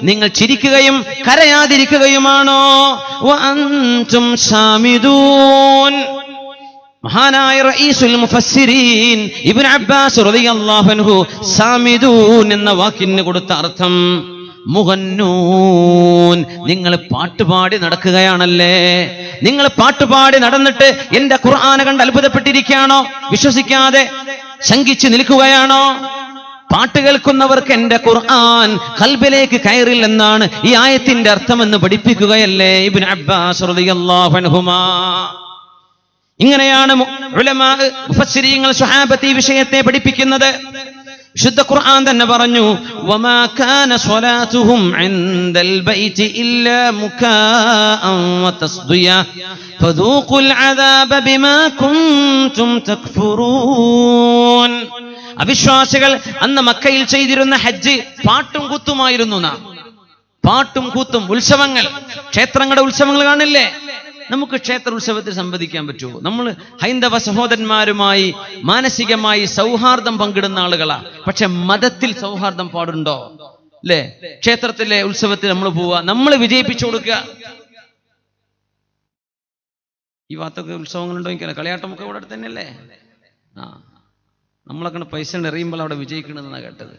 നിങ്ങൾ ചിരിക്കുകയും കരയാതിരിക്കുകയുമാണോ? മഹാനായ റഈസുൽ മുഫസ്സിരീൻ ഇബ്നു അബ്ബാസ് റളിയല്ലാഹു അൻഹു സാമിദൂൻ എന്ന വാക്കിന് കൊടുത്ത അർത്ഥം മുഗന്നൂൻ, നിങ്ങൾ പാട്ടുപാടി നടക്കുകയാണല്ലേ. നിങ്ങൾ പാട്ടുപാടി നടന്നിട്ട് എന്റെ ഖുർആൻ കണ്ട് അത്ഭുതപ്പെട്ടിരിക്കുകയാണോ? വിശ്വസിക്കാതെ ശങ്കിച്ചു നിൽക്കുകയാണോ? പാട്ട് കേൾക്കുന്നവർക്ക് എന്റെ ഖുർആൻ ഖൽബിലേക്ക് കയറില്ലെന്നാണ് ഈ ആയത്തിന്റെ അർത്ഥമെന്ന് പഠിപ്പിക്കുകയല്ലേ ഇബ്നു അബ്ബാസ് റളിയല്ലാഹു അൻഹുമാ. ഇങ്ങനെയാണ് ഉലമാ മുഫസ്സിരീങ്ങൾ സ്വഹാബത്ത് ഈ വിഷയത്തെ പഠിപ്പിക്കുന്നത്. വിശുദ്ധ ഖുർആൻ തന്നെ പറഞ്ഞു, വമാ കാന സ്വലാത്തുഹും ഇൻദൽ ബൈതി ഇല്ലാ മുകാഅൻ വതസ്ദിയ ഫദൂഖുൽ അദാബ ബിമാ കുൻതും തക്ഫുറൂൻ. അവിശ്വാസികൾ അന്ന് മക്കയിൽ ചെയ്തിരുന്ന ഹജ്ജ് പാട്ടും കൂത്തുമായിരുന്നു. പാട്ടും കൂത്തും, ഉത്സവങ്ങൾ, ക്ഷേത്രങ്ങളുടെ ഉത്സവങ്ങൾ കാണില്ലേ? നമുക്ക് ക്ഷേത്ര ഉത്സവത്തിൽ സംബന്ധിക്കാൻ പറ്റുമോ? നമ്മൾ ഹൈന്ദവ സഹോദരന്മാരുമായി മാനസികമായി സൗഹാർദ്ദം പങ്കിടുന്ന ആളുകളാണ്. പക്ഷെ മതത്തിൽ സൗഹാർദ്ദം പാടുണ്ടോ? അല്ലേ? ക്ഷേത്രത്തിലെ ഉത്സവത്തിൽ നമ്മൾ പോവുക, നമ്മൾ വിജയിപ്പിച്ചു കൊടുക്കുക. ഈ ഭാഗത്തൊക്കെ ഉത്സവങ്ങളുണ്ടോ എനിക്കറിയാം. കളിയാട്ടമൊക്കെ ഇവിടെ അടുത്ത് തന്നെയല്ലേ? നമ്മളൊക്കെ പൈസ എറിയുമ്പോൾ അവിടെ വിജയിക്കണമെന്നാണ് കേട്ടത്.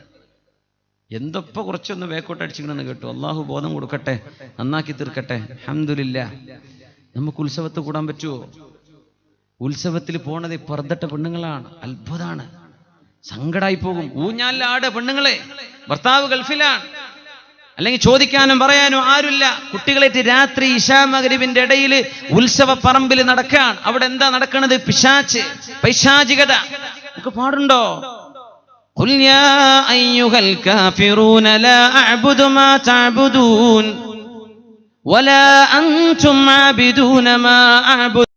എന്തൊക്കെ കുറച്ചൊന്ന് വേക്കോട്ട് അടിച്ചിക്കണമെന്ന് കേട്ടു. അള്ളാഹു ബോധം കൊടുക്കട്ടെ, നന്നാക്കി തീർക്കട്ടെ. അൽഹംദുലില്ലാഹ്. നമുക്ക് ഉത്സവത്തിൽ കൂടാൻ പറ്റുമോ? ഉത്സവത്തിൽ പോണത് പർദ്ദട്ട പെണ്ണുങ്ങളാണ്. അത്ഭുതമാണ്, സങ്കടായി പോകും. ഊഞ്ഞാലാട് പെണ്ണുങ്ങളെ, ഭർത്താവ് ഗൾഫിലാണ്, അല്ലെങ്കിൽ ചോദിക്കാനും പറയാനും ആരുമില്ല. കുട്ടികളായിട്ട് രാത്രി ഇശാ മഗ്രിബിന്റെ ഇടയിൽ ഉത്സവ പറമ്പിൽ നടക്കാണ്. അവിടെ എന്താ നടക്കണത്? പിശാച്, പൈശാചികത. നമുക്ക് പാടുണ്ടോ? ഖുൽ യാ അയ്യുഹൽ കാഫിറൂന ലാ അഅ്ബുദു മാ തഅ്ബുദൂൻ വലാ അൻതും ആബിദൂന മാ അഅ്ബുദു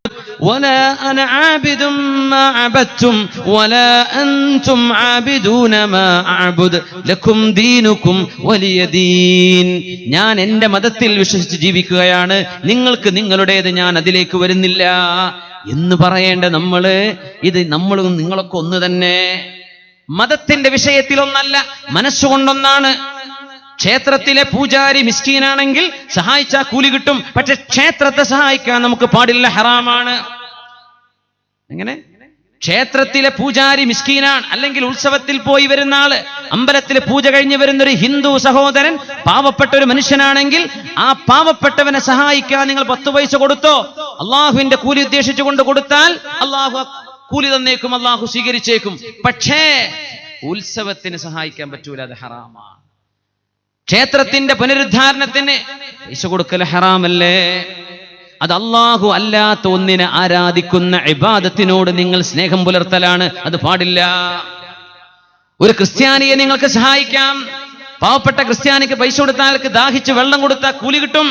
വലാ അന ആബിദും മാ അബദ്തും വലാ അൻതും ആബിദൂന മാ അഅ്ബുദു ലക്കും ദീനുക്കും വലിയ ദീൻ. ഞാൻ എൻ്റെ മതത്തിൽ വിശ്വസിച്ച് ജീവിക്കുകയാണ്, നിങ്ങൾക്ക് നിങ്ങളുടേത്, ഞാൻ അതിലേക്ക് വരുന്നില്ല എന്ന് പറയേണ്ട നമ്മള്, ഇത് നമ്മളും നിങ്ങളൊക്കെ ഒന്ന് തന്നെ. മതത്തിന്റെ വിഷയത്തിലൊന്നല്ല, മനസ്സുകൊണ്ടൊന്നാണ്. ക്ഷേത്രത്തിലെ പൂജാരി മിസ്കീനാണെങ്കിൽ സഹായിച്ചാൽ കൂലി കിട്ടും. പക്ഷെ ക്ഷേത്രത്തെ സഹായിക്കാൻ നമുക്ക് പാടില്ല, ഹറാമാണ്. എങ്ങനെ? ക്ഷേത്രത്തിലെ പൂജാരി മിസ്കീനാണ്, അല്ലെങ്കിൽ ഉത്സവത്തിൽ പോയി വരുന്ന ആള്, അമ്പലത്തിലെ പൂജ കഴിഞ്ഞ് വരുന്നൊരു ഹിന്ദു സഹോദരൻ പാവപ്പെട്ട ഒരു മനുഷ്യനാണെങ്കിൽ ആ പാവപ്പെട്ടവനെ സഹായിക്കാൻ നിങ്ങൾ 10 പൈസ കൊടുത്തോ, അള്ളാഹുവിന്റെ കൂലി ഉദ്ദേശിച്ചുകൊണ്ട് കൊടുത്താൽ അള്ളാഹു കൂലി തന്നേക്കും, അള്ളാഹു സ്വീകരിച്ചേക്കും. പക്ഷേ ഉത്സവത്തിന് സഹായിക്കാൻ പറ്റൂല, അത് ഹറാമാണ്. ക്ഷേത്രത്തിന്റെ പുനരുദ്ധാരണത്തിന് പൈസ കൊടുക്കൽ ഹറാമല്ലേ? അത് അല്ലാഹു അല്ലാത്ത ഒന്നിനെ ആരാധിക്കുന്ന ഇബാദത്തിനോട് നിങ്ങൾ സ്നേഹം പുലർത്തലാണ്, അത് പാടില്ല. ഒരു ക്രിസ്ത്യാനിയെ നിങ്ങൾക്ക് സഹായിക്കാം, പാവപ്പെട്ട ക്രിസ്ത്യാനിക്ക് പൈസ കൊടുത്താൽ ദാഹിച്ച് വെള്ളം കൊടുത്താൽ കൂലി കിട്ടും.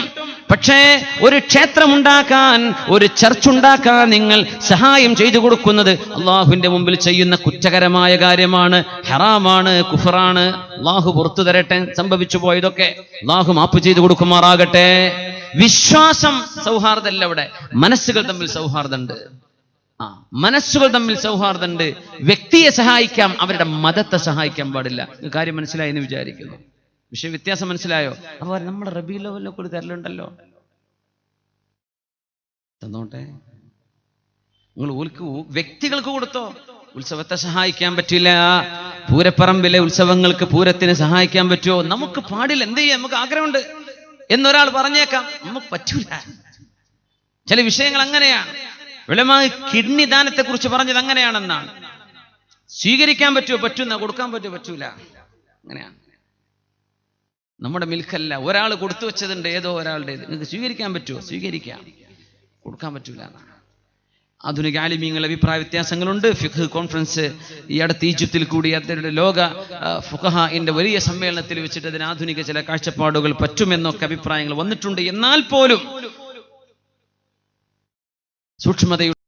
പക്ഷേ ഒരു ക്ഷേത്രമുണ്ടാക്കാൻ, ഒരു ചർച്ചുണ്ടാക്കാൻ നിങ്ങൾ സഹായം ചെയ്തു കൊടുക്കുന്നത് അള്ളാഹുവിന്റെ മുമ്പിൽ ചെയ്യുന്ന കുറ്റകരമായ കാര്യമാണ്, ഹറാമാണ്, കുഫറാണ്. അള്ളാഹു പുറത്തു തരട്ടെ സംഭവിച്ചു പോയതൊക്കെ, അള്ളാഹു മാപ്പ് ചെയ്തു കൊടുക്കുമാറാകട്ടെ. വിശ്വാസം സൗഹാർദ്ദമല്ല, ഇവിടെ മനസ്സുകൾ തമ്മിൽ സൗഹാർദ്ദമുണ്ട്. മനസ്സുകൾ തമ്മിൽ സൗഹാർദ്ദമുണ്ട്. വ്യക്തിയെ സഹായിക്കാം, അവരുടെ മതത്തെ സഹായിക്കാൻ പാടില്ല. കാര്യം മനസ്സിലായി എന്ന് വിചാരിക്കുന്നു. വിഷയ വ്യത്യാസം മനസ്സിലായോ? അപ്പോൾ നമ്മുടെ റബീഉൽ അവ്വലിലൊക്കെ ഒരു തരലുണ്ടല്ലോ, തന്നോട്ടെ. നിങ്ങൾ വ്യക്തികൾക്ക് കൊടുത്തോ, ഉത്സവത്തെ സഹായിക്കാൻ പറ്റില്ല. പൂരപ്പറമ്പിലെ ഉത്സവങ്ങൾക്ക്, പൂരത്തിന് സഹായിക്കാൻ പറ്റുമോ? നമുക്ക് പാടില്ല. എന്ത് ചെയ്യാം? നമുക്ക് ആഗ്രഹമുണ്ട് എന്നൊരാൾ പറഞ്ഞേക്കാം, നമുക്ക് പറ്റൂല. ചില വിഷയങ്ങൾ അങ്ങനെയാണ്. ഉലമാ കിഡ്നി ദാനത്തെ കുറിച്ച് പറഞ്ഞത് അങ്ങനെയാണെന്നാണ്. സ്വീകരിക്കാൻ പറ്റുമോ? പറ്റുന്ന. കൊടുക്കാൻ പറ്റുമോ? പറ്റൂല. അങ്ങനെയാണ്. നമ്മുടെ മിൽക്കല്ല, ഒരാൾ കൊടുത്തു വെച്ചതുണ്ട്, ഏതോ ഒരാളുടേത്. നിങ്ങൾക്ക് സ്വീകരിക്കാൻ പറ്റുമോ? സ്വീകരിക്കാം. കൊടുക്കാൻ പറ്റൂല എന്നാണ്. ആധുനിക ആലിമീങ്ങൾ അഭിപ്രായ വ്യത്യാസങ്ങളുണ്ട്. ഫിഖ് കോൺഫറൻസ് ഈ അടുത്ത് ഈജിപ്തിൽ കൂടി അതിന്റെ ലോക ഫുഖഹാഇന്റെ വലിയ സമ്മേളനത്തിൽ വെച്ചിട്ട് അതിന് ആധുനിക ചില കാഴ്ചപ്പാടുകൾ പറ്റുമെന്നൊക്കെ അഭിപ്രായങ്ങൾ വന്നിട്ടുണ്ട്. എന്നാൽ പോലും സൂക്ഷ്മതയുടെ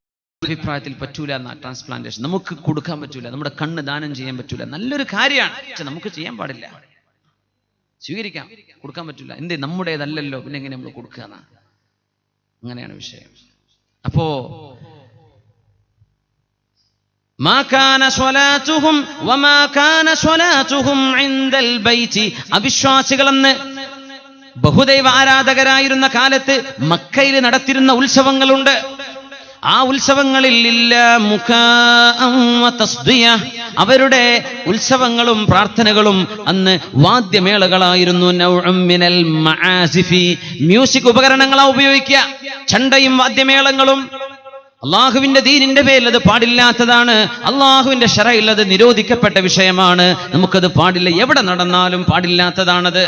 അഭിപ്രായത്തിൽ പറ്റൂല എന്ന ട്രാൻസ്പ്ലാന്റേഷൻ നമുക്ക് കൊടുക്കാൻ പറ്റൂല, നമ്മുടെ കണ്ണ് ദാനം ചെയ്യാൻ പറ്റൂല. നല്ലൊരു കാര്യമാണ്, പക്ഷെ നമുക്ക് ചെയ്യാൻ പാടില്ല. സ്വീകരിക്കാം, കൊടുക്കാൻ പറ്റൂല. എന്തേ? നമ്മുടേതല്ലല്ലോ, പിന്നെ എങ്ങനെ നമ്മൾ കൊടുക്കുക എന്നാണ്. അങ്ങനെയാണ് വിഷയം. അപ്പോ അവിശ്വാസികളെന്ന് ബഹുദൈവ ആരാധകരായിരുന്ന കാലത്ത് മക്കയിൽ നടത്തിയിരുന്ന ഉത്സവങ്ങളുണ്ട്. ആ ഉത്സവങ്ങളിൽ അവരുടെ ഉത്സവങ്ങളും പ്രാർത്ഥനകളും അന്ന് വാദ്യമേളകളായിരുന്നു. മ്യൂസിക് ഉപകരണങ്ങളാ ഉപയോഗിക്കുക, ചണ്ടയും വാദ്യമേളങ്ങളും. അള്ളാഹുവിന്റെ ദീനിന്റെ പേരിൽ അത് പാടില്ലാത്തതാണ്. അള്ളാഹുവിന്റെ ശറയിൽ അത് നിരോധിക്കപ്പെട്ട വിഷയമാണ്. നമുക്കത് പാടില്ല, എവിടെ നടന്നാലും പാടില്ലാത്തതാണത്.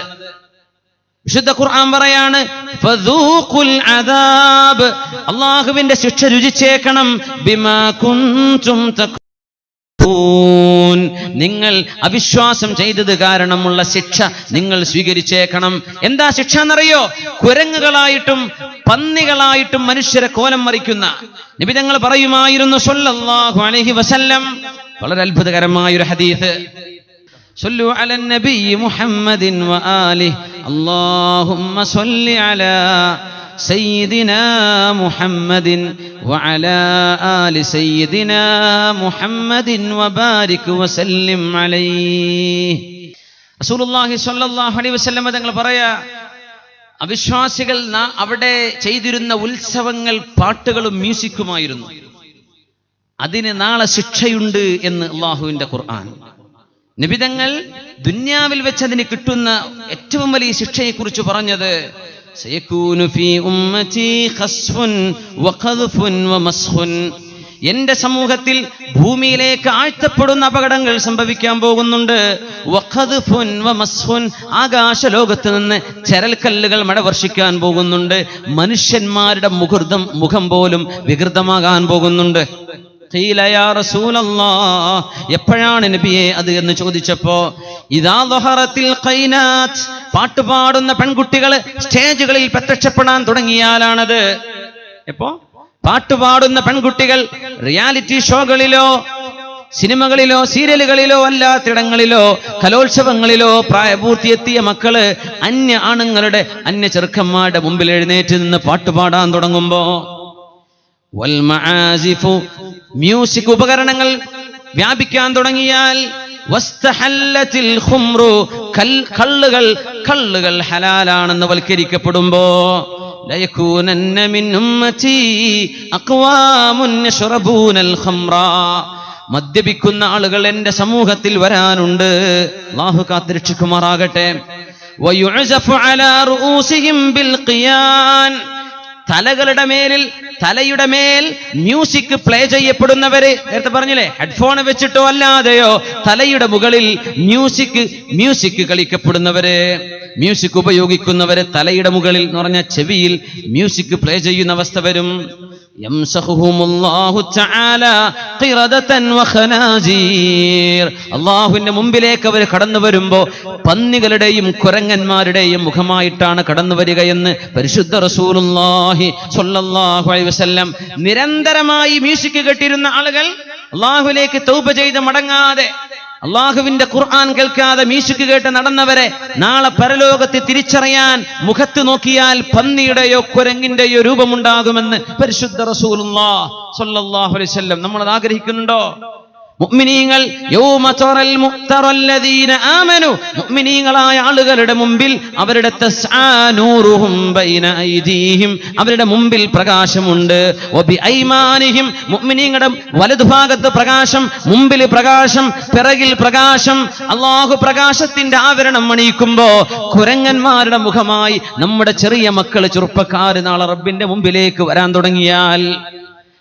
വിശുദ്ധ ഖുർആൻ പറയാണ്, ഫദൂഖുൽ അദാബ്, അല്ലാഹുവിന്റെ ശിക്ഷ രുചിച്ചേക്കണം. ബിമാ കുൻതും തഖൂൻ, നിങ്ങൾ അവിശ്വാസം ചെയ്തത് കാരണമുള്ള ശിക്ഷ നിങ്ങൾ സ്വീകരിച്ചേക്കണം. എന്താ ശിക്ഷ എന്നറിയോ? കുരങ്ങുകളായിട്ടും പന്നികളായിട്ടും മനുഷ്യരെ കോലം മറിക്കുന്ന നബി തങ്ങൾ പറയുമായിരുന്നു സ്വല്ലല്ലാഹു അലൈഹി വസല്ലം. വളരെ അത്ഭുതകരമായ ഒരു ഹദീസ്. صلوا على النبي محمد وآله اللهم صل على سيدنا محمد وعلى آل سيدنا محمد وبارك وسلم عليه. റസൂലുള്ളാഹി സ്വല്ലല്ലാഹു അലൈഹി വസല്ലം തങ്ങൾ പറയാ, അവിശ്വാസികൾ അവിടെ ചെയ്തിരുന്ന ഉത്സവങ്ങൾ പാട്ടുകളും മ്യൂസിക്കുമായിരുന്നു. അതിന് നാളെ ശിക്ഷയുണ്ട് എന്ന് അല്ലാഹുവിന്റെ ഖുർആൻ. നബിതങ്ങൾ ദുന്യാവിൽ വെച്ച് അതിന് കിട്ടുന്ന ഏറ്റവും വലിയ ശിക്ഷയെ കുറിച്ച് പറഞ്ഞത്, സയകൂനു ഫീ ഉമ്മതി ഖസ്ഫുൻ വഖദ്ഫുൻ വമസ്ഖുൻ, എന്റെ സമൂഹത്തിൽ ഭൂമിയിലേക്ക് ആഴ്ത്തപ്പെടുന്ന അപകടങ്ങൾ സംഭവിക്കാൻ പോകുന്നുണ്ട്. വഖദ്ഫുൻ വമസ്ഖുൻ, ആകാശ ലോകത്ത് നിന്ന് ചരൽക്കല്ലുകൾ മഴ വർഷിക്കാൻ പോകുന്നുണ്ട്. മനുഷ്യന്മാരുടെ മുഖം പോലും വികൃതമാകാൻ പോകുന്നുണ്ട്. ഖീല യാ റസൂലല്ലാഹ്, എപ്പോഴാണ് നബിയെ അത് എന്ന് ചോദിച്ചപ്പോ, ഇദാ ദഹറത്തിൽ ഖൈനാത്ത്, പാട്ടുപാടുന്ന പെൺകുട്ടികൾ സ്റ്റേജുകളിൽ പ്രത്യക്ഷപ്പെടാൻ തുടങ്ങിയാലാണത്. എപ്പോ? പാട്ടുപാടുന്ന പെൺകുട്ടികൾ റിയാലിറ്റി ഷോകളിലോ സിനിമകളിലോ സീരിയലുകളിലോ അല്ലാത്തിടങ്ങളിലോ കലോത്സവങ്ങളിലോ പ്രായപൂർത്തിയെത്തിയ മക്കള് അന്യ ആണുങ്ങളുടെ, അന്യ ചെറുക്കന്മാരുടെ മുമ്പിൽ എഴുന്നേറ്റ് നിന്ന് പാട്ടുപാടാൻ തുടങ്ങുമ്പോ, വൽ മആസിഫു, മ്യൂസിക് ഉപകരണങ്ങൾ വ്യാപിക്കാൻ തുടങ്ങിയാൽ, വസ്തഹല്ലത്തിൽ ഖുംറു കള്ളുകൾ ഹലാലാണെന്ന് വൽക്കരിക്കപ്പെടുമ്പോ ലയകൂനന്ന മിൻ ഉമ്മതി അഖ്വാമുൻ യശ്റബൂനൽ ഖംറ, മദ്യപിക്കുന്ന ആളുകൾ എന്റെ സമൂഹത്തിൽ വരാനുണ്ട്. അല്ലാഹു കാത്തുരക്ഷിക്കുമാറാകട്ടെ. വയുഅസഫു അലാ റൂസിഹിം ബിൽ ഖിയാൻ, തലയുടെ മേൽ മ്യൂസിക് പ്ലേ ചെയ്യപ്പെടുന്നവര്, നേരത്തെ പറഞ്ഞില്ലേ, ഹെഡ്ഫോൺ വെച്ചിട്ടോ അല്ലാതെയോ തലയുടെ മുകളിൽ മ്യൂസിക് കളിക്കപ്പെടുന്നവര്, മ്യൂസിക് ഉപയോഗിക്കുന്നവര് തലയുടെ മുകളിൽ എന്ന് പറഞ്ഞ ചെവിയിൽ മ്യൂസിക് പ്ലേ ചെയ്യുന്ന അവസ്ഥ വരും. യംസഖുഹുമുല്ലാഹു തആല ഖിറദതൻ വഖനാജീർ, അല്ലാഹുവിന്റെ മുമ്പിലേക്ക് അവർ കടന്നു വരുമ്പോ പന്നികളുടെയും കുരങ്ങന്മാരുടെയും മുഖമായിട്ടാണ് കടന്നു വരികയെന്ന് പരിശുദ്ധ റസൂലുള്ളാഹി സ്വല്ലല്ലാഹു അലൈഹി വസല്ലം. നിരന്തരമായി മ്യൂസിക് കേട്ടിരുന്ന ആളുകൾ അല്ലാഹുവിലേക്ക് തൗബ ചെയ്ത് മടങ്ങാതെ, അള്ളാഹുവിന്റെ ഖുർആൻ കേൾക്കാതെ മ്യൂസിക് കേട്ട് നടന്നവരെ നാളെ പരലോകത്ത് തിരിച്ചറിയാൻ മുഖത്ത് നോക്കിയാൽ പന്നിയുടെയോ കുരങ്ങിന്റെയോ രൂപമുണ്ടാകുമെന്ന് പരിശുദ്ധ റസൂലുള്ളാഹി സ്വല്ലല്ലാഹു അലൈഹി വസല്ലം. നമ്മൾ അത് ആഗ്രഹിക്കുന്നുണ്ടോ? മുഅ്മിനീങ്ങൾ യൗമ തറൽ മുഅ്തറല്ലദീന ആമനു, മുഅ്മിനീങ്ങളായ ആളുകളുടെ മുമ്പിൽ അവരുടെ തസ്ആ നൂറുഹും ബൈന ഐദീഹിം, അവരുടെ മുമ്പിൽ പ്രകാശമുണ്ട്. വബി ഐമാനിഹിം, മുഅ്മിനീങ്ങളുടെ വലതുഭാഗത്ത് പ്രകാശം, മുമ്പിൽ പ്രകാശം, പിറകിൽ പ്രകാശം. അല്ലാഹു പ്രകാശത്തിന്റെ ആവരണം അണിയിക്കുമ്പോ കുരങ്ങന്മാരുടെ മുഖമായി നമ്മുടെ ചെറിയ മക്കള്, ചെറുപ്പക്കാര് നാളെ റബ്ബിന്റെ മുമ്പിലേക്ക് വരാൻ തുടങ്ങിയാൽ,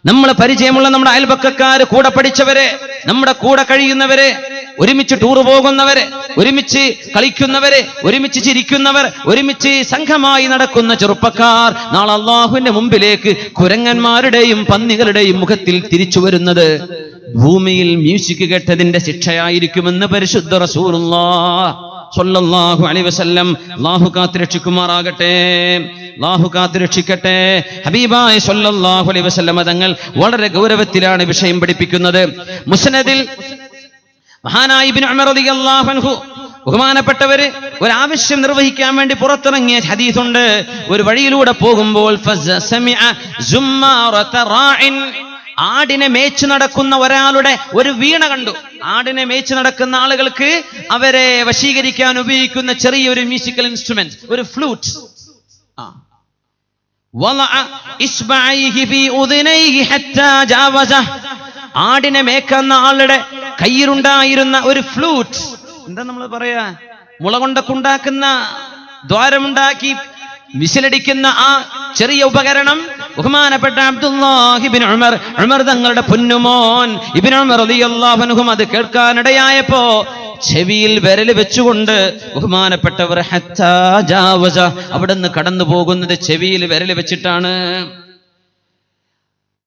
നമ്മളെ പരിചയമുള്ള നമ്മുടെ അയൽപക്കക്കാര്, കൂടെ പഠിച്ചവര്, നമ്മുടെ കൂടെ കഴിയുന്നവര്, ഒരുമിച്ച് ടൂർ പോകുന്നവര്, ഒരുമിച്ച് കളിക്കുന്നവര്, ഒരുമിച്ച് ചിരിക്കുന്നവർ, ഒരുമിച്ച് സംഘമായി നടക്കുന്ന ചെറുപ്പക്കാർ നാളെ അല്ലാഹുവിന്റെ മുമ്പിലേക്ക് കുരങ്ങന്മാരുടെയും പന്നികളുടെയും മുഖത്തിൽ തിരിച്ചു വരുന്നത് ഭൂമിയിൽ മ്യൂസിക് കേട്ടതിന്റെ ശിക്ഷയായിരിക്കുമെന്ന് പരിശുദ്ധ റസൂലുള്ളാഹി സ്വല്ലല്ലാഹു അലൈഹി വസല്ലം. അല്ലാഹു കാത്തുരക്ഷിക്കുമാറാകട്ടെ, അല്ലാഹു കാത്തുരക്ഷിക്കട്ടെ. ഹബീബായ സ്വല്ലല്ലാഹു അലൈഹി വസല്ലം തങ്ങൾ വളരെ ഗൗരവത്തിലാണ് വിഷയം പഠിപ്പിക്കുന്നത്. മുസ്നദിൽ മഹാനായ ഇബ്നു ഉമർ റളിയല്ലാഹു അൻഹു, ബഹുമാനപ്പെട്ടവര് ഒരു ആവശ്യം നിർവഹിക്കാൻ വേണ്ടി പുറത്തിറങ്ങിയ ഹദീസുണ്ട്. ഒരു വഴിയിലൂടെ പോകുമ്പോൾ ഫസമിഅ സുമ്മാറത റാഇൻ, ആടിനെ മേച്ചു നടക്കുന്ന ഒരാളുടെ ഒരു വീണ കണ്ടു. ആടിനെ മേച്ചു നടക്കുന്ന ആളുകൾക്ക് അവരെ വശീകരിക്കാൻ ഉപയോഗിക്കുന്ന ചെറിയൊരു മ്യൂസിക്കൽ ഇൻസ്ട്രുമെന്റ്, ഒരു ഫ്ലൂട്ട്. ആടിനെ മേക്കുന്ന ആളുടെ കയ്യിലുണ്ടായിരുന്ന ഒരു ഫ്ലൂട്ട്, എന്താ നമ്മൾ പറയാ, മുള കൊണ്ടൊക്കെ ഉണ്ടാക്കുന്ന ദ്വാരമുണ്ടാക്കി വിസിലടിക്കുന്ന ആ ചെറിയ ഉപകരണം ബഹുമാനപ്പെട്ട അബ്ദുല്ലാഹി ഇബ്നു ഉമർ തങ്ങളുടെ പൊന്നുമോൻ ഇബ്നു ഉമർ റളിയല്ലാഹു അൻഹു അത് കേൾക്കാനിടയായപ്പോ ചെവിയിൽ വിരൽ വെച്ചുകൊണ്ട് ബഹുമാനപ്പെട്ടവർ ഹത്താ ജാവസ, അവിടുന്ന് കടന്നു പോകുന്നത് ചെവിയിൽ വിരൽ വെച്ചിട്ടാണ്.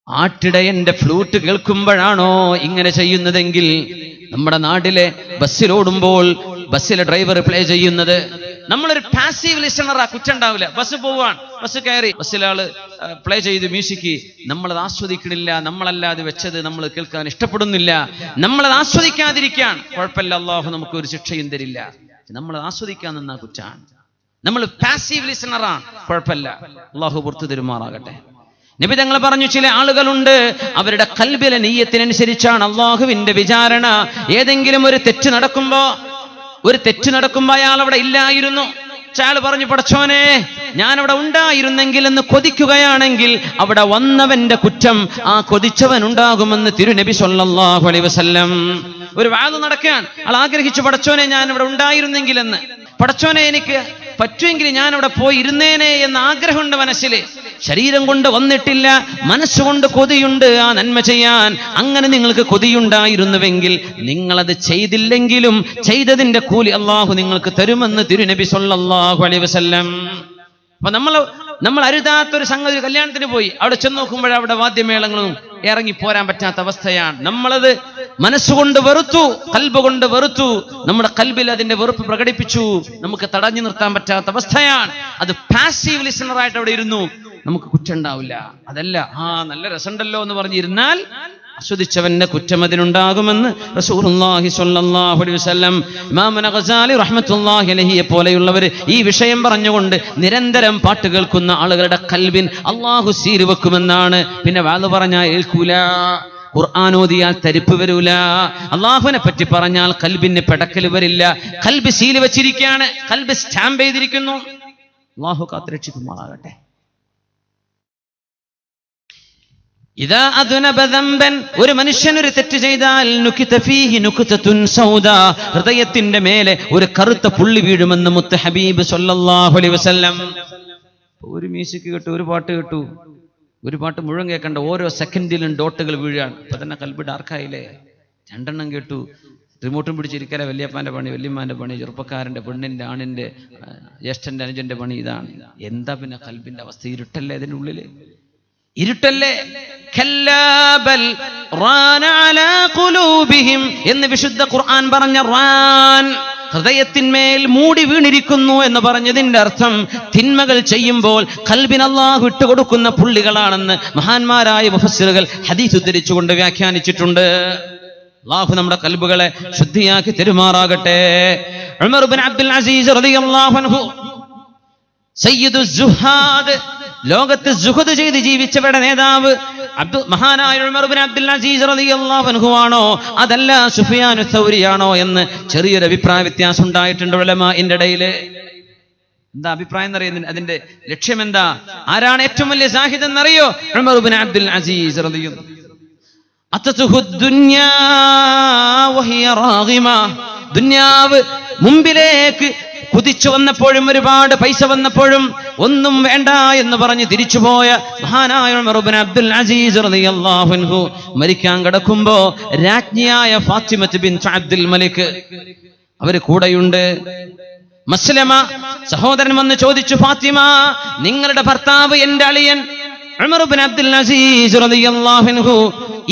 ആട്ടിടയന്റെ ഫ്ലൂട്ട് കേൾക്കുമ്പോഴാണോ ഇങ്ങനെ ചെയ്യുന്നതെങ്കിൽ നമ്മുടെ നാട്ടിലെ ബസ്സിലോടുമ്പോൾ ബസ്സിലെ ഡ്രൈവർ പ്ലേ ചെയ്യുന്നത്, നമ്മളൊരു പാസീവ് ലിസണറാ, കുറ്റുണ്ടാവില്ല. ബസ് പോവാൻ, ബസ് കയറി, ബസ്സിലാള് പ്ലേ ചെയ്ത് മ്യൂസിക്, നമ്മളത് ആസ്വദിക്കണില്ല, നമ്മളല്ലാതെ വെച്ചത് നമ്മൾ കേൾക്കാൻ ഇഷ്ടപ്പെടുന്നില്ല, നമ്മളത് ആസ്വദിക്കാതിരിക്കാൻ കുഴപ്പമില്ല, അള്ളാഹു നമുക്ക് ഒരു ശിക്ഷയും തരില്ല. നമ്മളത് ആസ്വദിക്കാൻ നിന്നാ കുറ്റാണ്. നമ്മൾ പാസീവ് ലിസണറാണ്, കുഴപ്പമില്ല, അള്ളാഹു പുറത്തു തരുമാറാകട്ടെ. നബി തങ്ങൾ പറഞ്ഞു, ചില ആളുകളുണ്ട് അവരുടെ ഖൽബിലെ നിയ്യത്തിനനുസരിച്ചാണ് അള്ളാഹുവിന്റെ വിചാരണ. ഏതെങ്കിലും ഒരു തെറ്റ് നടക്കുമ്പോ അയാൾ അവിടെ ഇല്ലായിരുന്നു, അയാൾ പറഞ്ഞു, പടച്ചോനെ ഞാനവിടെ ഉണ്ടായിരുന്നെങ്കിൽ എന്ന് കൊതിക്കുകയാണെങ്കിൽ അവിടെ വന്നവന്റെ കുറ്റം ആ കൊതിച്ചവൻ ഉണ്ടാകുമെന്ന് തിരുനബി സ്വല്ലല്ലാഹു അലൈഹി വസല്ലം. ഒരു വാദ നടക്കാൻ ആൾ ആഗ്രഹിച്ചു, പടച്ചോനെ ഞാൻ ഇവിടെ ഉണ്ടായിരുന്നെങ്കിൽ എന്ന്, പടച്ചോനെ എനിക്ക് പറ്റുമെങ്കിൽ ഞാൻ അവിടെ പോയി ഇരുന്നേനെ എന്ന ആഗ്രഹമുണ്ട് മനസ്സിൽ. ശരീരം കൊണ്ട് വന്നിട്ടില്ല, മനസ്സുകൊണ്ട് കൊതിയുണ്ട് ആ നന്മ ചെയ്യാൻ. അങ്ങനെ നിങ്ങൾക്ക് കൊതിയുണ്ടായിരുന്നുവെങ്കിൽ നിങ്ങളത് ചെയ്തില്ലെങ്കിലും ചെയ്തതിന്റെ കൂലി അള്ളാഹു നിങ്ങൾക്ക് തരുമെന്ന് തിരുനബി സ്വല്ലല്ലാഹു അലൈഹി വസല്ലം. അപ്പൊ നമ്മൾ അരുതാത്തൊരു സംഗതി, കല്യാണത്തിന് പോയി അവിടെ ചെന്ന് നോക്കുമ്പോൾ അവിടെ വാദ്യമേളങ്ങളും ഇറങ്ങി പോരാൻ പറ്റാത്ത അവസ്ഥയാണ്. നമ്മളത് മനസ്സുകൊണ്ട് വെറുത്തു, കൽബ് കൊണ്ട് വെറുത്തു, നമ്മുടെ കൽബിൽ അതിന്റെ വെറുപ്പ് പ്രകടിപ്പിച്ചു, നമുക്ക് തടഞ്ഞു നിർത്താൻ പറ്റാത്ത അവസ്ഥയാണ്. അത് പാസീവ് ലിസണറായിട്ട് അവിടെ ഇരുന്നു, നമുക്ക് കുറ്റം ഉണ്ടാവില്ല. അതല്ല, നല്ല രസമുണ്ടല്ലോ എന്ന് പറഞ്ഞിരുന്നാൽ ആസ്വദിച്ചവന്റെ കുറ്റം അതിനുണ്ടാകുമെന്ന് റസൂലുള്ളാഹി സ്വല്ലല്ലാഹു അലൈഹി വസല്ലം. ഇമാം ഗസാലി റഹ്മത്തുള്ളാഹി അലൈഹിയെ പോലെയുള്ളവർ ഈ വിഷയം പറഞ്ഞുകൊണ്ട് നിരന്തരം പാട്ട് കേൾക്കുന്ന ആളുകളുടെ കൽബിൻ അള്ളാഹു സീര് വെക്കുമെന്നാണ്. പിന്നെ വാദ് പറഞ്ഞാൽ ഏൽക്കൂല, ഖുർആൻ ഓതിയാൽ തരിപ്പ് വരൂല. അള്ളാഹുവിനെ പറ്റി പറഞ്ഞാൽ ഖൽബിന് പെടക്കൽ വരില്ല. ഖൽബ് സീൽ വെച്ചിരിക്കുകയാണ്, ഖൽബ് സ്റ്റാമ്പ് ചെയ്തിരിക്കുന്നു. അള്ളാഹു കാത്തുരക്ഷിക്കുമാറാകട്ടെ. ഇദാ അദ്നബ ദംബൻ, ഒരു മനുഷ്യൻ ഒരു തെറ്റ് ചെയ്താൽ നുകിത ഫീഹി നുക്തത്തുൻ സൗദാ, ഹൃദയത്തിന്റെ മേലെ ഒരു കറുത്ത പുള്ളി വീഴുമെന്ന് മുത്ത് ഹബീബ് സല്ലല്ലാഹു അലൈഹി വസല്ലം. ഒരു മ്യൂസിക് കേട്ടു, ഒരു പാട്ട് കേട്ടു, ഒരു പാട്ട് മുഴുവൻ കേൾക്കണ്ട, ഓരോ സെക്കൻഡിലും ഡോട്ടുകൾ വീഴാണ്. അപ്പൊ തന്നെ കൽബ് ഡാർക്കായില്ലേ. രണ്ടെണ്ണം കേട്ടു, റിമോട്ടും പിടിച്ചിരിക്കല വല്യപ്പാന്റെ പണി, വല്യമ്മാന്റെ പണി, ചെറുപ്പക്കാരന്റെ, പെണ്ണിന്റെ, ആണിന്റെ, ജ്യേഷ്ഠന്റെ, അനുജന്റെ പണി ഇതാണ്. എന്താ പിന്നെ കൽബിന്റെ അവസ്ഥ? ഇരുട്ടല്ലേ അതിനുള്ളില്, ഇരുട്ടല്ലേ. എന്ന് വിശുദ്ധ ഖുർആൻ പറഞ്ഞ റാൻ, ഹൃദയത്തിന്മേൽ മൂടി വീണിരിക്കുന്നു എന്ന് പറഞ്ഞതിന്റെ അർത്ഥം തിന്മകൾ ചെയ്യുമ്പോൾ ഖൽബിന് അല്ലാഹു ഇട്ടുകൊടുക്കുന്ന പുള്ളികളാണെന്ന് മഹാന്മാരായ മുഫസ്സിറുകൾ ഹദീസ് ഉദ്ധരിച്ചുകൊണ്ട് വ്യാഖ്യാനിച്ചിട്ടുണ്ട്. അല്ലാഹു നമ്മുടെ ഖൽബുകളെ ശുദ്ധിയാക്കി തെരുമാറാകട്ടെ. ഉമർ ഇബ്നു അബ്ദുൽ അസീസ് റളിയല്ലാഹു അൻഹു സയ്യിദു സുഹാദ്, ലോകത്ത് സുഹദ് ചെയ്ത് ജീവിച്ചവരുടെ നേതാവ് മഹാനായ ഉമർ ഇബ്നു അബ്ദുൽ അസീസ് റളിയല്ലാഹു അൻഹു ആണോ അതല്ല സുഫിയാനു സൗരിയാണോ എന്ന് ചെറിയൊരു അഭിപ്രായ വ്യത്യാസം ഉണ്ടായിട്ടുണ്ട് ഉലമാഇന്റെ ഇടയിൽ. എന്താ അഭിപ്രായം എന്നറിയുന്നത്? അതിന്റെ ലക്ഷ്യം എന്താ? ആരാണ് ഏറ്റവും വലിയ സാഹിദ് എന്നറിയോ? ഉമർ ഇബ്നു അബ്ദുൽ അസീസ് റളിയല്ലാഹു അത്തതുഹു ദുനിയാ വഹിയ റാഗിമ, ദുനിയാവ് മുമ്പിലേക്ക് കുതിച്ചു വന്നപ്പോഴും ഒരുപാട് പൈസ വന്നപ്പോഴും ഒന്നും വേണ്ട എന്ന് പറഞ്ഞ് തിരിച്ചുപോയ മഹാനായ ഉമർ ഇബ്നു അബ്ദുൽ അസീസ് റളിയല്ലാഹു അൻഹു മരിക്കാൻ കിടക്കുമ്പോ രാജ്ഞിയായ ഫാത്തിമത്ത് ബിൻത് അബ്ദുൽ മലിക് അവര് കൂടെയുണ്ട്. മസ്ലമ സഹോദരൻ വന്ന് ചോദിച്ചു, ഫാത്തിമ, നിങ്ങളുടെ ഭർത്താവ് എന്റെ അളിയൻ ഉമർ ഇബ്നു അബ്ദുൽ അസീസ് റളിയല്ലാഹു അൻഹു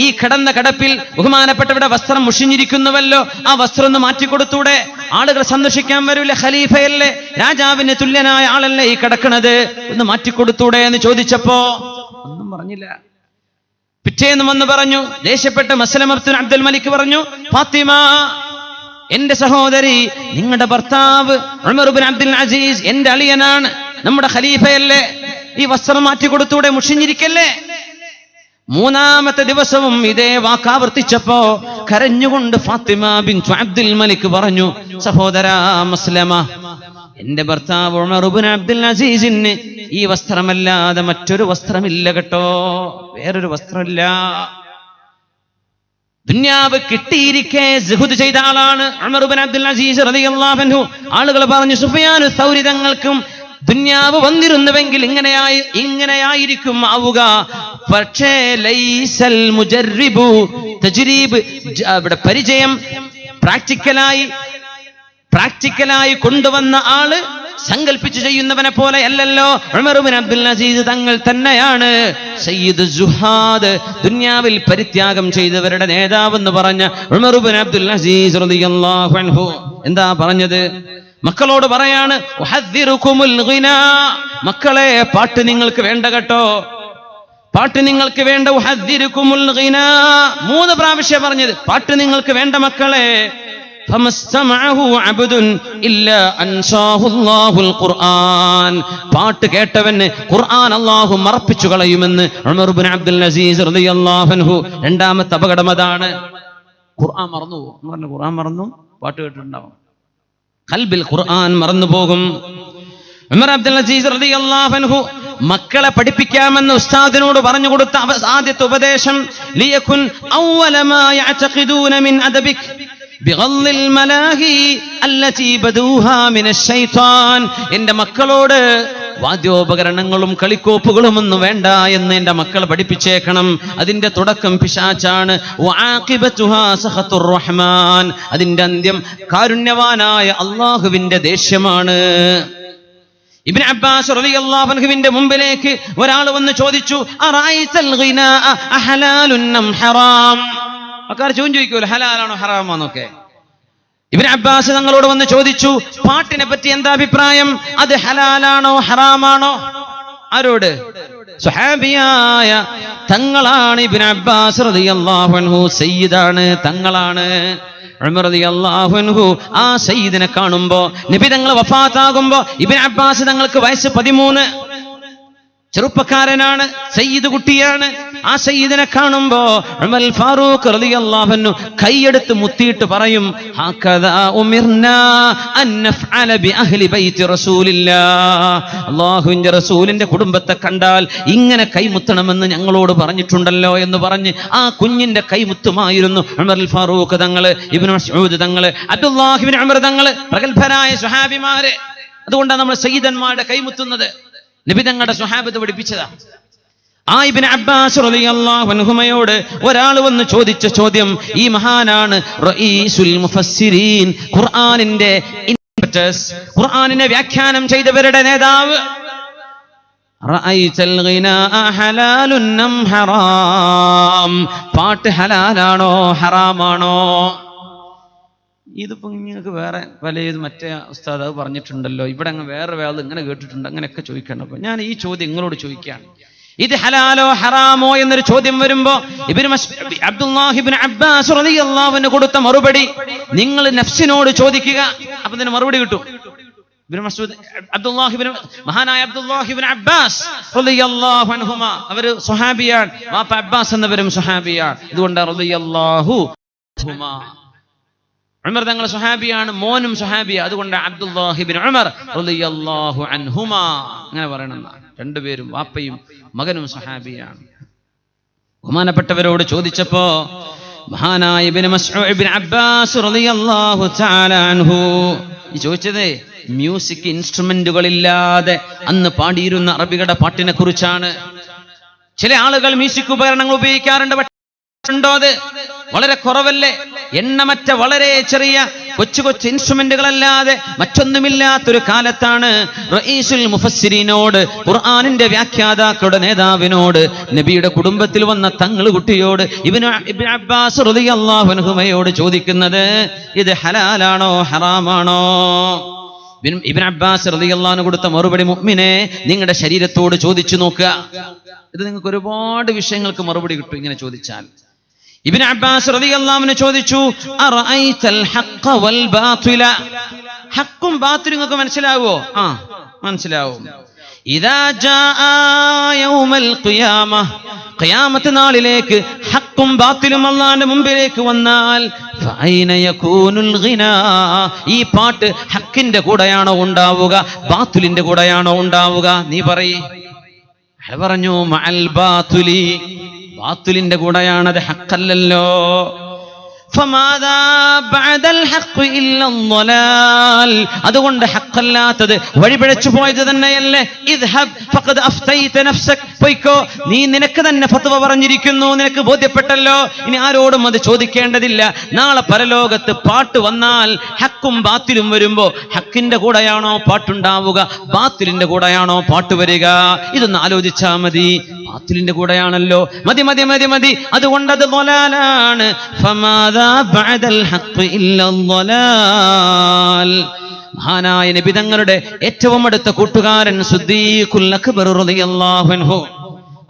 ഈ കിടന്ന കിടപ്പിൽ ബഹുമാനപ്പെട്ടവരുടെ വസ്ത്രം മുഷിഞ്ഞിരിക്കുന്നുവല്ലോ, ആ വസ്ത്രം ഒന്ന് മാറ്റിക്കൊടുത്തൂടെ? ആളുകൾ സന്ദർശിക്കാൻ വരൂല്ലേ, ഖലീഫയല്ലേ, രാജാവിന് തുല്യനായ ആളല്ലേ ഈ കിടക്കണത്, ഒന്ന് മാറ്റിക്കൊടുത്തൂടെ എന്ന് ചോദിച്ചപ്പോ ഒന്നും പറഞ്ഞില്ല. പിറ്റേന്ന് വന്ന് പറഞ്ഞു, ദേഷ്യപ്പെട്ട് മസ്ലമത്ത് അബ്ദുൽ മലിക് പറഞ്ഞു, ഫാത്തിമ, എന്റെ സഹോദരി, നിങ്ങളുടെ ഭർത്താവ് ഉമർ ഇബ്നു അബ്ദുൽ അസീസ് എന്റെ അളിയനാണ്, നമ്മുടെ ഖലീഫയല്ലേ, ഈ വസ്ത്രം മാറ്റിക്കൊടുത്തൂടെ, മുഷിഞ്ഞിരിക്കല്ലേ? മൂന്നാമത്തെ ദിവസവും ഇതേ വാക്കാവർത്തിച്ചപ്പോ കരഞ്ഞുകൊണ്ട് ഫാത്തിമ ബിൻത് അബ്ദുൽ മലിക് പറഞ്ഞു, സഹോദരാ മസ്ലമ, എന്റെ ഭർത്താവ് ഉമർ ഇബ്നു അബ്ദുൽ അസീസിന് ഈ വസ്ത്രമല്ലാതെ മറ്റൊരു വസ്ത്രമില്ല കേട്ടോ, വേറൊരു വസ്ത്രമില്ല. ദുനിയാവ് കിട്ടിയിരിക്കെ സുഹദ് ചെയ്ത ആളാണ് ഉമർ ഇബ്നു അബ്ദുൽ അസീസ് റളിയല്ലാഹു അൻഹു. ആളുകൾ പറഞ്ഞു, സുഫിയാനു സൗരി തങ്ങൾക്കും ദുനിയാവ് വന്നിരുന്നുവെങ്കിൽ ഇങ്ങനെയായിരിക്കും ആവുക. പക്ഷേ ലൈസൽ മുജർരിബു, തജ്രീബ്, അവിടെ പരിചയം പ്രാക്ടിക്കലായി കൊണ്ടുവന്ന ആള് സങ്കല്പിച്ചു ചെയ്യുന്നവനെ പോലെ അല്ലല്ലോ ഉമർ ഇബ്നു അബ്ദുൽ അസീസ് തങ്ങൾ തന്നെയാണ് സയ്യിദ് സുഹാദ്, ദുനിയാവിൽ പരിത്യാഗം ചെയ്തവരുടെ നേതാവെന്ന് പറഞ്ഞ ഉമർ ഇബ്നു അബ്ദുൽ അസീസ് റളിയല്ലാഹു അൻഹു എന്താ പറഞ്ഞത്? മക്കളോട് പറയാണ്, മക്കളെ, പാട്ട് നിങ്ങൾക്ക് വേണ്ട കേട്ടോ, പാട്ട് നിങ്ങൾക്ക് വേണ്ട. 3 പ്രാവശ്യം പറഞ്ഞത്, പാട്ട് നിങ്ങൾക്ക് വേണ്ട മക്കളെ. പാട്ട് കേട്ടവന് ഖുർആൻ അല്ലാഹു മറപ്പിച്ചു കളയുമെന്ന് ഉമർ ഇബ്നു അബ്ദുൽ അസീസ് റളിയല്ലാഹു അൻഹു. രണ്ടാമത്തെ അപകടം അതാണ്. ഖുർആൻ മറന്നു പോകും. ഖുർആൻ മറന്നു, പാട്ട് കേട്ടിട്ടുണ്ടാവും, ഖൽബിൽ ഖുർആൻ മറന്നു പോകും. ഉമർ അബ്ദുൽ അസീസ് റളിയല്ലാഹു അൻഹു മക്കളെ പഠിപ്പിക്കാമെന്ന് ഉസ്താദിനോട് പറഞ്ഞു കൊടുത്ത ആദ്യത്തെ ഉപദേശം, ലിയകുൻ അവ്വല മാ യഅതഖിദൂന മിൻ അദബിക് ബിഗള്ളിൽ മലാഹി അല്ലതി ബദൂഹാ മിനശ് ശൈത്താൻ. എൻ്റെ മക്കളോട് വാദ്യോപകരണങ്ങളും കളിക്കോപ്പുകളും ഒന്നും വേണ്ട എന്ന് എൻ്റെ മക്കളെ പഠിപ്പിച്ചേക്കണം. അതിന്റെ തുടക്കം പിശാചാണ്. വആഖിബതുഹാ സഖത്തുർ റഹ്മാൻ, അതിന്റെ അന്ത്യം കാരുണ്യവാനായ അല്ലാഹുവിന്റെ ദേഷ്യമാണ്. ഇബ്നു അബ്ബാസ് റളിയല്ലാഹു അൻഹുവിന്റെ മുമ്പിലേക്ക് ഒരാൾ വന്ന് ചോദിച്ചു, അറഅയ്തൽ ഗിനാ അഹലാലുൻ അം ഹറാം? അക്കാർ ചോദിക്കുമല്ലോ, ഹലാലാണോ ഹറാമാണോക്കെ. ഇബ്നു അബ്ബാസ് തങ്ങളോട് വന്ന് ചോദിച്ചു, പാട്ടിനെ പറ്റി എന്താ അഭിപ്രായം, അത് ഹലാലാണോ ഹറാമാണോ? ആരോട്? സ്വഹാബിയായ തങ്ങളാണ് ഇബ്നു അബ്ബാസ് റളിയല്ലാഹു അൻഹു, സയ്യിദാണ്, തങ്ങളാണ്. ഉമർ റളിയല്ലാഹു അൻഹു ആ സയ്യിദിനെ കാണുമ്പോ, നബി തങ്ങൾ വഫാത്താകുമ്പോ ഇബ്നു അബ്ബാസ് തങ്ങൾക്ക് വയസ്സ് 13. ചെറുപ്പക്കാരനാണ്, സയ്യിദ് കുട്ടിയാണ്. ആ സയ്യിദിനെ കാണുമ്പോ ഉമർ ഫാറൂഖ് റളിയല്ലാഹു അൻഹു കൈയെടുത്ത് മുത്തിയിട്ട് പറയും, ഹകദാ ഉമിർനാ അൻ നഫ്അല ബി അഹ്ലി ബൈത്തി റസൂലില്ലാഹ്, അല്ലാഹുവിന്റെ റസൂലിന്റെ കുടുംബത്തെ കണ്ടാൽ ഇങ്ങനെ കൈമുത്തണമെന്ന് ഞങ്ങളോട് പറഞ്ഞിട്ടുണ്ടല്ലോ എന്ന് പറഞ്ഞ് ആ കുഞ്ഞിന്റെ കൈമുത്തുമായിരുന്നു ഉമർ ഫാറൂഖ് തങ്ങള്, ഇബ്നു മസ്ഊദ് തങ്ങള്, അബ്ദുല്ലാഹി ഇബ്നു ഉമർ തങ്ങള്, പ്രഗൽഭരായ സ്വഹാബിമാര്. അതുകൊണ്ടാണ് നമ്മൾ സയ്യിദന്മാരുടെ കൈമുത്തുന്നത്. നബി തങ്ങളുടെ സ്വഹാബത്ത് പഠിപ്പിച്ചതാ. ആ ഇബ്നു അബ്ബാസ് റളിയല്ലാഹു അൻഹുമയോട് ഒരാൾ വന്ന് ചോദിച്ച ചോദ്യം, ഈ മഹാനാണ് റഈസുൽ മുഫസ്സിരീൻ, ഖുർആനിന്റെ ഇന്റർപ്രറ്റേഴ്സ്, ഖുർആനിനെ വ്യാഖ്യാനം ചെയ്തവരുടെ നേതാവ്. റഅയ്തൽ ഗിനാഅ ഹലാലുൻ അം ഹറാം, പാട്ട് ഹലാലാണോ ഹറാമാണോ? ഇതിപ്പോ നിങ്ങൾക്ക് വേറെ പലതും മറ്റേ ഉസ്താദ് അത് പറഞ്ഞിട്ടുണ്ടല്ലോ, ഇവിടെ അങ്ങ് വേറെ വേറെ ഇങ്ങനെ കേട്ടിട്ടുണ്ട്, അങ്ങനെയൊക്കെ ചോദിക്കേണ്ടപ്പോ ഞാൻ ഈ ചോദ്യം നിങ്ങളോട് ചോദിക്കുകയാണ്. ഇത് ഹലാലോ ഹറാമോ എന്നൊരു ചോദ്യം വരുമ്പോ അബ്ദുല്ലാഹി ഇബ്നു അബ്ബാസ് റളിയല്ലാഹു അൻഹു കൊടുത്ത മറുപടി, നിങ്ങൾ നഫ്സിനോട് ചോദിക്കുക, അപ്പൊ ഇതിന് മറുപടി കിട്ടും. മഹാനായ അബ്ദുല്ലാഹി ഇബ്നു അബ്ബാസ് റളിയല്ലാഹു അൻഹുമാ, അവര് സ്വഹാബിയാണ്, വാപ്പ അബ്ബാസ് എന്നവരും സ്വഹാബിയാണ്. അതുകൊണ്ട് റളിയല്ലാഹു അൻഹുമാ, ഉമർ തങ്ങൾ സ്വഹാബിയാണ്, മോനും സ്വഹാബിയ. അതുകൊണ്ട് അബ്ദുല്ലാഹി ഇബ്നു ഉമർ റളിയല്ലാഹു അൻഹുമാ അങ്ങനെ പറയണം. രണ്ടുപേരും വാപ്പയും മകനും സ്വഹാബിയാണ്. ബഹുമാനപ്പെട്ടവരോട് ചോദിച്ചപ്പോ മഹാനായ ഇബ്നു അബ്ബാസ് റളിയല്ലാഹു തആല അൻഹു ചോദിച്ചത് മ്യൂസിക് ഇൻസ്ട്രുമെന്റുകളില്ലാതെ അന്ന് പാടിയിരുന്ന അറബികളുടെ പാട്ടിനെ കുറിച്ചാണ്. ചില ആളുകൾ മ്യൂസിക് ഉപകരണങ്ങൾ ഉപയോഗിക്കാറുണ്ട്, ഉണ്ടോ? അത് വളരെ കുറവല്ലേ? എണ്ണമറ്റ വളരെ ചെറിയ കൊച്ചു കൊച്ചു ഇൻസ്ട്രുമെന്റുകളല്ലാതെ മറ്റൊന്നുമില്ലാത്തൊരു കാലത്താണ് റഈസുൽ മുഫസ്സിരീനോട്, ഖുർആനിന്റെ വ്യാഖ്യാതാക്കളുടെ നേതാവിനോട്, നബിയുടെ കുടുംബത്തിൽ വന്ന തങ്ങൾ കുട്ടിയോട്, ഇബ്നു അബ്ബാസ് റളിയല്ലാഹു അൻഹുമയോട് ചോദിക്കുന്നത്, ഇത് ഹലാലാണോ ഹറാമാണോ? ഇബ്നു അബ്ബാസ് റളിയല്ലാഹു അൻഹു കൊടുത്ത മറുപടി, മുഅ്മിനെ നിങ്ങളുടെ ശരീരത്തോട് ചോദിച്ചു നോക്കുക. ഇത് നിങ്ങൾക്ക് ഒരുപാട് വിഷയങ്ങൾക്ക് മറുപടി കിട്ടും ഇങ്ങനെ ചോദിച്ചാൽ. ഇബ്നു അബ്ബാസ് റളിയല്ലാഹു അൻഹു ചോദിച്ചു, അറഅയ്തൽ ഹഖ്ഖ വൽ ബാതില, ഹഖ്ഖും ബാതിലും നിങ്ങൾക്ക് മനസ്സിലാവോ? ആ മനസ്സിലാവും. ഇദാ ജാഅ യൗമൽ ഖിയാമ, ഖിയാമത്ത് നാളിലേക്ക് ഹഖ്ഖും ബാതിലും അല്ലാഹുവിന്റെ മുമ്പിലേക്ക് വന്നാൽ, ഫഅയ്ന യകൂനുൽ ഗിനാ, ഈ പാട്ട് ഹഖ്ഖിന്റെ കൂടെയാണോ ഉണ്ടാവുക ബാതിലിന്റെ കൂടെയാണോ ഉണ്ടാവുക? നീ പറയ്. പറഞ്ഞു, മഅൽ ബാതുലി, ബാത്തുലിന്റെ കൂടെയാണത്, ഹഖല്ലല്ലോ. ഫമാദാ ബഅദൽ ഹഖ് ഇല്ല ളലാൽ, അതുകൊണ്ട് ഹഖല്ലാത്തത് വഴിപിഴച്ചു പോയത് തന്നെയല്ലേ. ഇദ്ഹബ് ഫഖദ് അഫ്തൈത നഫ്സക്, പോയിക്കോ, നീ നിനക്ക് തന്നെ ഫത്വ പറഞ്ഞിരിക്കുന്നു, നിനക്ക് ബോധ്യപ്പെട്ടല്ലോ, ഇനി ആരോടും അത് ചോദിക്കേണ്ടതില്ല. നാളെ പരലോകത്ത് പാട്ട് വന്നാൽ ഹക്കും ബാത്തിലും വരുമ്പോ ഹക്കിന്റെ കൂടെയാണോ പാട്ടുണ്ടാവുക ബാത്തിലിന്റെ കൂടെയാണോ പാട്ട് വരിക? ഇതൊന്ന് ആലോചിച്ചാ മതി. ബാത്തിലിന്റെ കൂടെയാണല്ലോ, മതി മതി മതി മതി, അതുകൊണ്ടത് ളലാലാണ്. ഫമാദാ ബഅദൽ ഹഖ് ഇല്ല ളലാൽ. മഹാനായ നബി തങ്ങളുടെ ഏറ്റവും അടുത്ത കൂട്ടുകാരൻ സിദ്ദീഖുൽ അക്ബർ റളിയല്ലാഹു അൻഹു,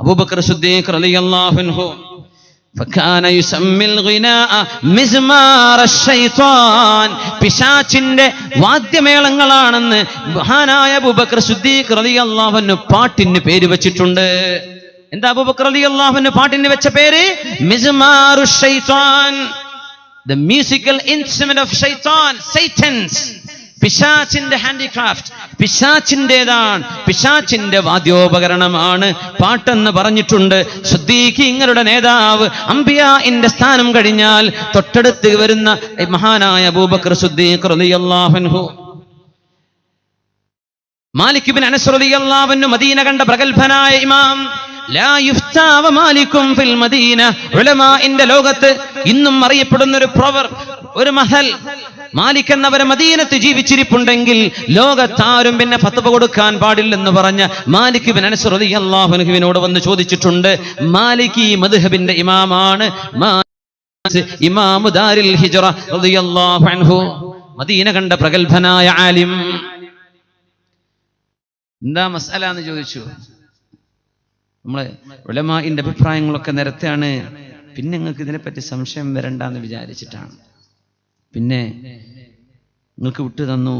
അബൂബക്കർ സിദ്ദീഖ് റളിയല്ലാഹു അൻഹു, ഫകാന യുസമ്മിൽ ഗിനാഅ മിസ്മാർ അശ്ശൈത്താൻ, പിശാചിന്റെ വാദ്യമേളങ്ങളാണെന്ന് മഹാനായ അബൂബക്കർ സിദ്ദീഖ് റളിയല്ലാഹു അൻഹു പാട്ടിന് പേര് വെച്ചിട്ടുണ്ട്. എന്താ അബൂബക്കർ റളിയല്ലാഹു അൻഹു പാട്ടിന് വെച്ച പേര്? മിസ്മാർ അശ്ശൈത്താൻ, the musical instrument of shaitan, Satan's, പിശാചിന്റെ ഹാൻഡിക്രാഫ്റ്റ്, പിശാചിന്റേതാണ്, പിശാചിന്റെ വാദ്യോപകരണമാണ് പാട്ടെന്ന് പറഞ്ഞിട്ടുണ്ട്. സിദ്ദീഖീങ്ങളുടെ നേതാവ്, അംബിയാഇന്റെ സ്ഥാനം കഴിഞ്ഞാൽ തൊട്ടടുത്ത് വരുന്ന മഹാനായ അബൂബക്കർ സിദ്ദീഖ് റളിയല്ലാഹു അൻഹു. മാലിക് ഇബ്നു അനസ് റളിയല്ലാഹു അൻഹു മദീന കണ്ട പ്രഗൽഭനായ ഇമാം. ലാ യുഫ്താ വ മാലികും ഫിൽ മദീന, ഉലമാഇന്റെ ലോകത്ത് ഇന്നും അറിയപ്പെടുന്ന ഒരു പ്രൊവർബ്, ഒരു മഹൽ, മാലിക് എന്നവരെ മദീനത്ത് ജീവിച്ചിരിപ്പുണ്ടെങ്കിൽ ലോകത്താരും പിന്നെ ഫത്വ കൊടുക്കാൻ പാടില്ലെന്ന് പറഞ്ഞ മാലിക് ഇബ്നു അനസ് റളിയല്ലാഹു അൻഹുവിനോട് വന്ന് ചോദിച്ചിട്ടുണ്ട്. മാലികി മദ്ഹബിന്റെ ഇമാമാണ്, ഇമാമു ദാരിൽ ഹിജ്റ റളിയല്ലാഹു അൻഹു, മദീന കണ്ട പ്രഗൽഭനായ ആലിം. എന്താ മസ്അല എന്ന് ചോദിച്ചു. നമ്മളെ ഉലമാഇന്റെ അഭിപ്രായങ്ങളൊക്കെ നിരത്താണ്, പിന്നെ നിങ്ങൾക്ക് ഇതിനെപ്പറ്റി സംശയം വരണ്ടെന്ന് വിചാരിച്ചിട്ടാണ്. പിന്നെ നിങ്ങൾക്ക് വിട്ടു തന്നു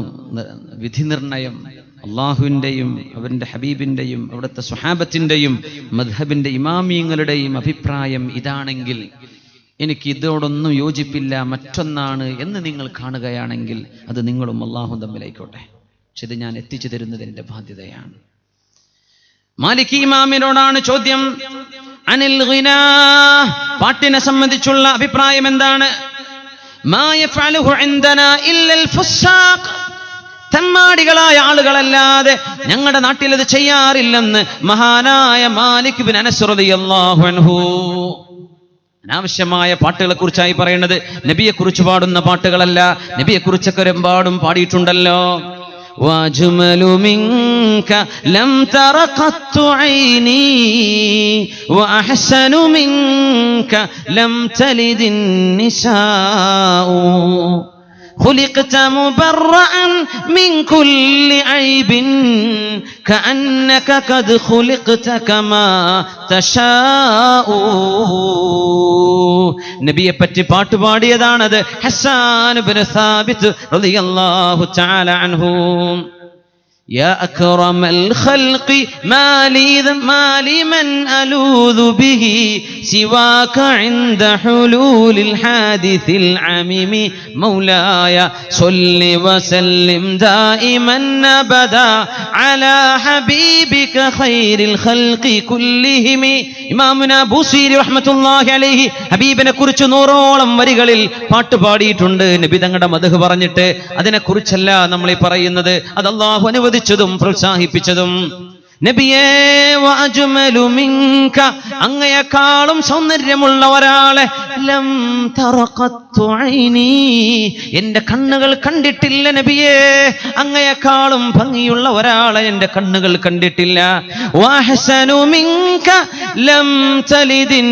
വിധി നിർണയം, അള്ളാഹുവിൻ്റെയും അവൻ്റെ ഹബീബിൻ്റെയും അവിടുത്തെ സ്വഹാബത്തിൻ്റെയും മദ്ഹബിൻ്റെ ഇമാമിയങ്ങളുടെയും അഭിപ്രായം ഇതാണെങ്കിൽ, എനിക്ക് ഇതോടൊന്നും യോജിപ്പില്ല, മറ്റൊന്നാണ് എന്ന് നിങ്ങൾ കാണുകയാണെങ്കിൽ അത് നിങ്ങളും അള്ളാഹും തമ്മിലായിക്കോട്ടെ. പക്ഷെ ഇത് ഞാൻ എത്തിച്ചു തരുന്നത് എൻ്റെ ബാധ്യതയാണ്. മാലിക് ഇമാമിനോടാണ് ചോദ്യം. അനിൽ ഗിനാ, പാട്ടിനെ സംബന്ധിച്ചുള്ള അഭിപ്രായം എന്താണ്? മാ യഫഅലുഹു ഇൻദനാ ഇല്ലൽ ഫുസ്സാഖ്, തെമ്മാടികളായ ആളുകളല്ലാതെ ഞങ്ങളുടെ നാട്ടിൽ അത് ചെയ്യാറില്ലെന്ന് മഹാനായ മാലിക് ബിൻ അനസ് റളിയല്ലാഹു അൻഹു. അനാവശ്യമായ പാട്ടുകളെ കുറിച്ചായി പറയുന്നത്. നബിയെ കുറിച്ച് പാടുന്ന പാട്ടുകളല്ല. നബിയെ കുറിച്ചൊക്കെ ഒരുപാടും പാടിയിട്ടുണ്ടല്ലോ. وَأَجْمَلُ مِنْكَ لَمْ تَرَ قَطُّ عَيْنِي وَأَحْسَنُ مِنْكَ لَمْ تَلِدِ النِّسَاءُ خُلِقْتَ مُبَرَّأً مِنْ كُلِّ عَيْبٍ كَأَنَّكَ قَدْ خُلِقْتَ كَمَا تَشَاءُ. നബിയെ പറ്റി പാട്ടുപാടിയതാണത് ഹസ്സാൻ ഇബ്നു സാബിത്ത് റളിയല്ലാഹു തആല അൻഹു. يا أكرم الخلق ما لي من ألوذ به سواك عند حلول الحادث العميم مولاي صل وسلم دائما أبدا على حبيبك خير الخلق كلهم. ഇമാമുന ബൂസീരി റഹ്മത്തുള്ളാഹി അലൈഹി ഹബീബിനെ കുറിച്ച് 100ഓളം വരികളിൽ പാട്ട് പാടിയിട്ടുണ്ട്. നബി തങ്ങളുടെ മദ്ഹ് പറഞ്ഞിട്ട്. അതിനെക്കുറിച്ചല്ല നമ്മൾ ഈ പറയുന്നത്, അത് അല്ലാഹു അനുവദിച്ചതും പ്രോത്സാഹിപ്പിച്ചതും. നബിയേ വഅജ്മലു മിൻക, അങ്ങയെക്കാളും സൗന്ദര്യമുള്ള ഒരാളെ ലം തറഖത്തു ഐനി, എൻ്റെ കണ്ണുകൾ കണ്ടിട്ടില്ല നബിയേ. അങ്ങയെക്കാളും ഭംഗിയുള്ള ഒരാളെ എൻ്റെ കണ്ണുകൾ കണ്ടിട്ടില്ല. വഅഹ്സനു മിൻക ലം തലിദിൻ